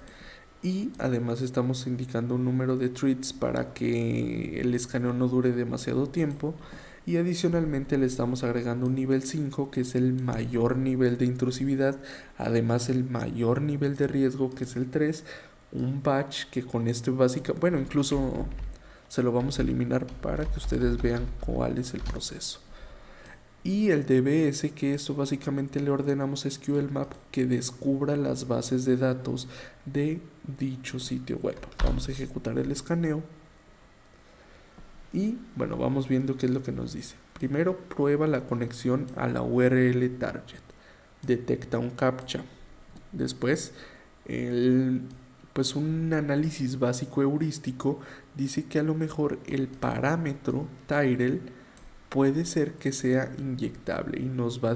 y además estamos indicando un número de threads para que el escaneo no dure demasiado tiempo, y adicionalmente le estamos agregando un nivel 5 que es el mayor nivel de intrusividad, además el mayor nivel de riesgo que es el 3, un batch que con este básica, bueno, incluso se lo vamos a eliminar para que ustedes vean cuál es el proceso. Y el DBS, que esto básicamente le ordenamos a SQL Map que descubra las bases de datos de dicho sitio web. Vamos a ejecutar el escaneo y bueno, vamos viendo qué es lo que nos dice. Primero prueba la conexión a la URL target, detecta un captcha. Después pues un análisis básico heurístico dice que a lo mejor el parámetro title puede ser que sea inyectable y nos va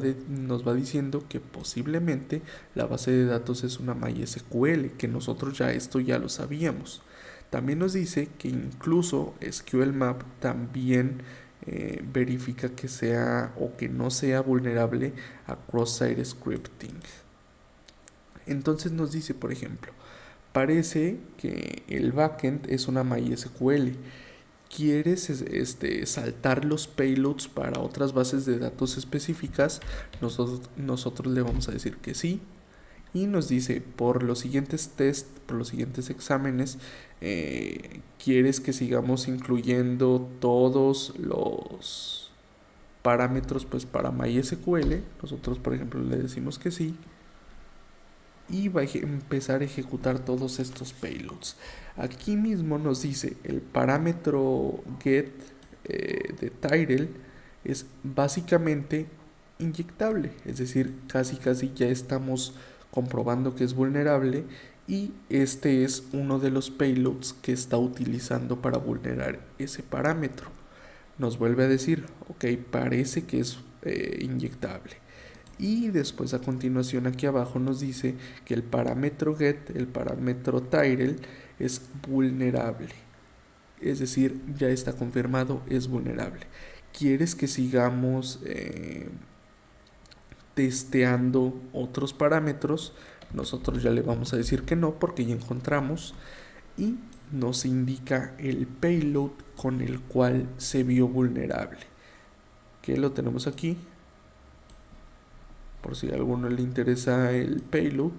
diciendo que posiblemente la base de datos es una MySQL, que nosotros esto ya lo sabíamos. También nos dice que incluso SQL Map también verifica que sea o que no sea vulnerable a cross-site scripting. Entonces nos dice, por ejemplo, parece que el backend es una MySQL. ¿Quieres saltar los payloads para otras bases de datos específicas? Nosotros le vamos a decir que sí. Y nos dice, por los siguientes tests, por los siguientes exámenes, ¿quieres que sigamos incluyendo todos los parámetros pues para MySQL? Nosotros, por ejemplo, le decimos que sí. Y va a empezar a ejecutar todos estos payloads. Aquí mismo nos dice el parámetro get de title es básicamente inyectable, es decir, casi ya estamos comprobando que es vulnerable, y este es uno de los payloads que está utilizando para vulnerar ese parámetro. Nos vuelve a decir, ok, parece que es inyectable. Y después a continuación aquí abajo nos dice que el parámetro get, el parámetro title, es vulnerable. Es decir, ya está confirmado, es vulnerable. ¿Quieres que sigamos testeando otros parámetros? Nosotros ya le vamos a decir que no, porque ya encontramos, y nos indica el payload con el cual se vio vulnerable, que lo tenemos aquí, por si a alguno le interesa el payload.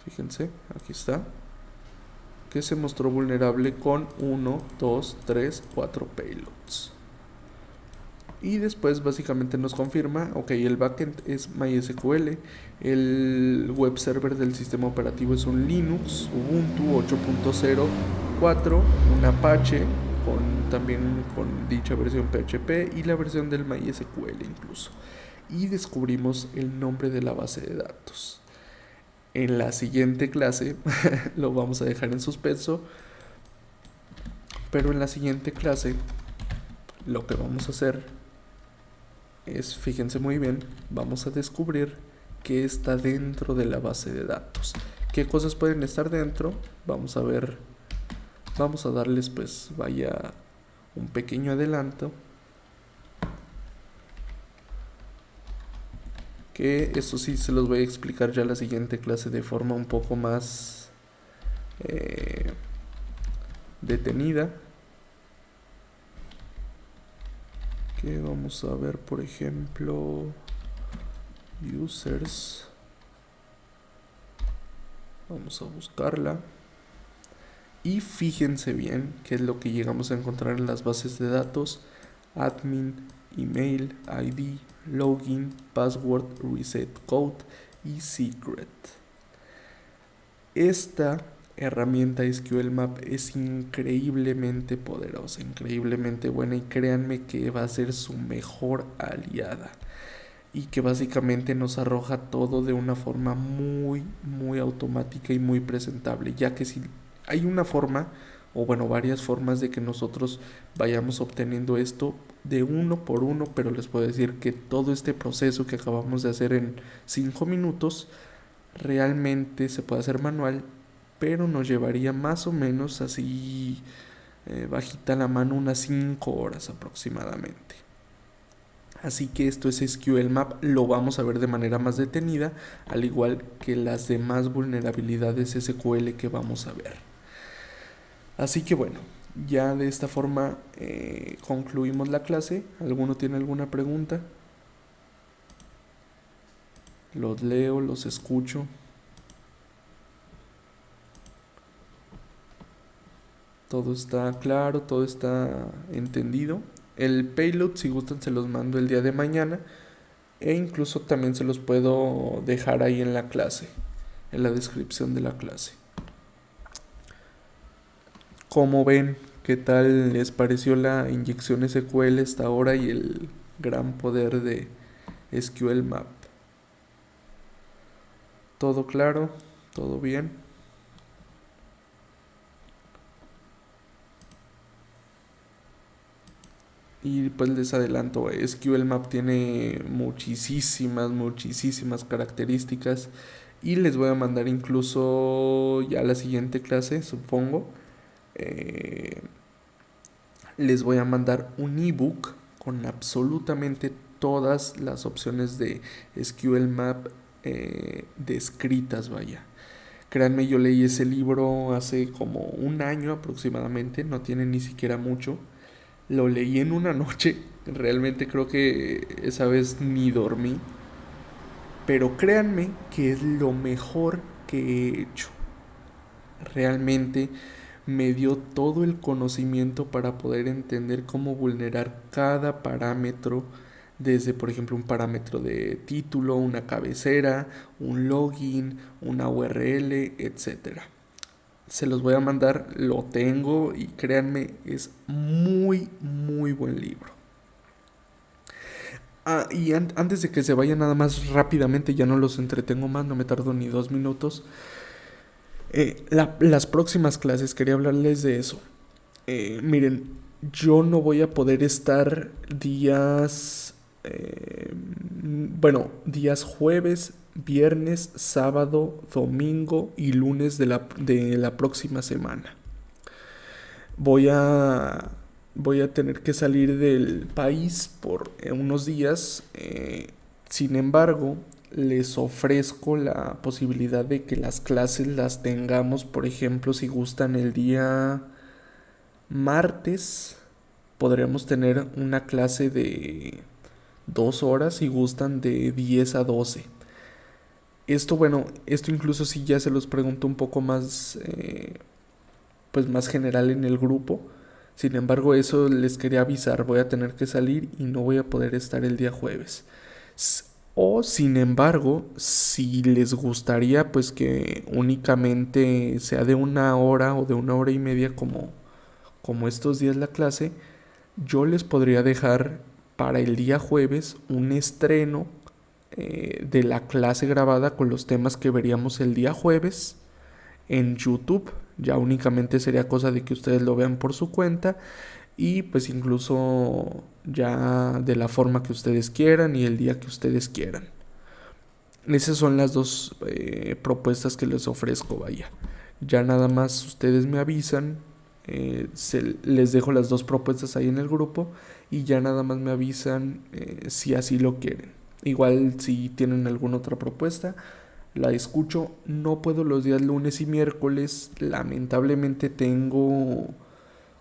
Fíjense, aquí está. Ok, que se mostró vulnerable con 1, 2, 3, 4 payloads. Y después básicamente nos confirma, ok, el backend es MySQL, el web server del sistema operativo es un Linux, Ubuntu 8.04, un Apache, también con dicha versión PHP y la versión del MySQL incluso. Y descubrimos el nombre de la base de datos. En la siguiente clase, lo vamos a dejar en suspenso, pero en la siguiente clase lo que vamos a hacer es, fíjense muy bien, vamos a descubrir qué está dentro de la base de datos. ¿Qué cosas pueden estar dentro? Vamos a ver, vamos a darles pues vaya un pequeño adelanto. Que eso sí se los voy a explicar ya en la siguiente clase de forma un poco más detenida. Que vamos a ver, por ejemplo, users. Vamos a buscarla. Y fíjense bien qué es lo que llegamos a encontrar en las bases de datos: admin, email, ID, login, password, reset code y secret. Esta herramienta SQL Map es increíblemente poderosa, increíblemente buena, y créanme que va a ser su mejor aliada y que básicamente nos arroja todo de una forma muy automática y muy presentable, ya que si hay una forma, o bueno, varias formas de que nosotros vayamos obteniendo esto de uno por uno, pero les puedo decir que todo este proceso que acabamos de hacer en 5 minutos realmente se puede hacer manual, pero nos llevaría más o menos así bajita la mano unas 5 horas aproximadamente. Así que esto es SQL Map, lo vamos a ver de manera más detenida, al igual que las demás vulnerabilidades SQL que vamos a ver. Así que bueno, ya de esta forma concluimos la clase. ¿Alguno tiene alguna pregunta? Los leo, los escucho. Todo está claro, todo está entendido. El payload, si gustan, se los mando el día de mañana. E incluso también se los puedo dejar ahí en la clase, en la descripción de la clase. ¿Cómo ven? ¿Qué tal les pareció la inyección SQL hasta ahora y el gran poder de SQL Map? ¿Todo claro? ¿Todo bien? Y pues les adelanto, SQL Map tiene muchísimas características, y les voy a mandar incluso ya la siguiente clase, supongo. Les voy a mandar un ebook con absolutamente todas las opciones de SQL Map descritas, vaya. Créanme, yo leí ese libro hace como un año aproximadamente, no tiene ni siquiera mucho. Lo leí en una noche, realmente creo que esa vez ni dormí. Pero créanme que es lo mejor que he hecho. Realmente me dio todo el conocimiento para poder entender cómo vulnerar cada parámetro, desde por ejemplo un parámetro de título, una cabecera, un login, una URL, etc. Se los voy a mandar, lo tengo, y créanme, es muy buen libro. Y antes de que se vayan, nada más rápidamente, ya no los entretengo más, no me tardo ni 2 minutos. Las próximas clases, quería hablarles de eso. Miren, yo no voy a poder estar días jueves, viernes, sábado, domingo y lunes de la próxima semana. Voy a tener que salir del país por unos días. Sin embargo, les ofrezco la posibilidad de que las clases las tengamos, por ejemplo, si gustan, el día martes. Podremos tener una clase de 2 horas, si gustan, de 10 a 12. Esto incluso si ya se los pregunto un poco más pues más general en el grupo. Sin embargo, eso les quería avisar, voy a tener que salir y no voy a poder estar el día jueves. O sin embargo, si les gustaría pues que únicamente sea de 1 hora o de 1 hora y media como estos días la clase, yo les podría dejar para el día jueves un estreno de la clase grabada con los temas que veríamos el día jueves en YouTube. Ya únicamente sería cosa de que ustedes lo vean por su cuenta y pues incluso ya de la forma que ustedes quieran y el día que ustedes quieran. Esas son las dos propuestas que les ofrezco, vaya. Ya nada más ustedes me avisan, les dejo las dos propuestas ahí en el grupo y ya nada más me avisan si así lo quieren. Igual si tienen alguna otra propuesta, la escucho. No puedo los días lunes y miércoles. Lamentablemente tengo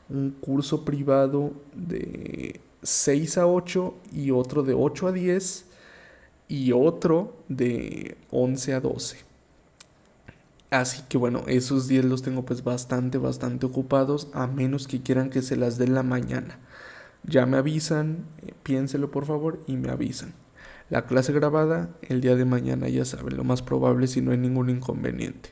un curso privado de 6 a 8 y otro de 8 a 10 y otro de 11 a 12. Así que bueno, esos días los tengo pues bastante ocupados, a menos que quieran que se las dé en la mañana. Ya me avisan, piénselo por favor y me avisan. La clase grabada el día de mañana, ya saben, lo más probable si no hay ningún inconveniente.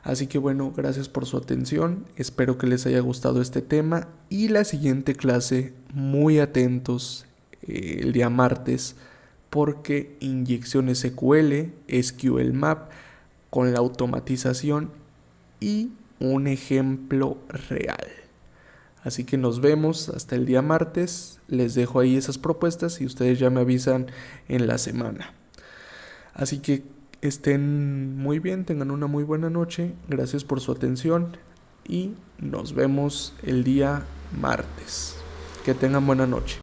Así que bueno, gracias por su atención, espero que les haya gustado este tema y la siguiente clase, muy atentos el día martes, porque inyección SQL, SQL Map con la automatización y un ejemplo real. Así que nos vemos hasta el día martes. Les dejo ahí esas propuestas y ustedes ya me avisan en la semana. Así que estén muy bien, tengan una muy buena noche. Gracias por su atención y nos vemos el día martes. Que tengan buena noche.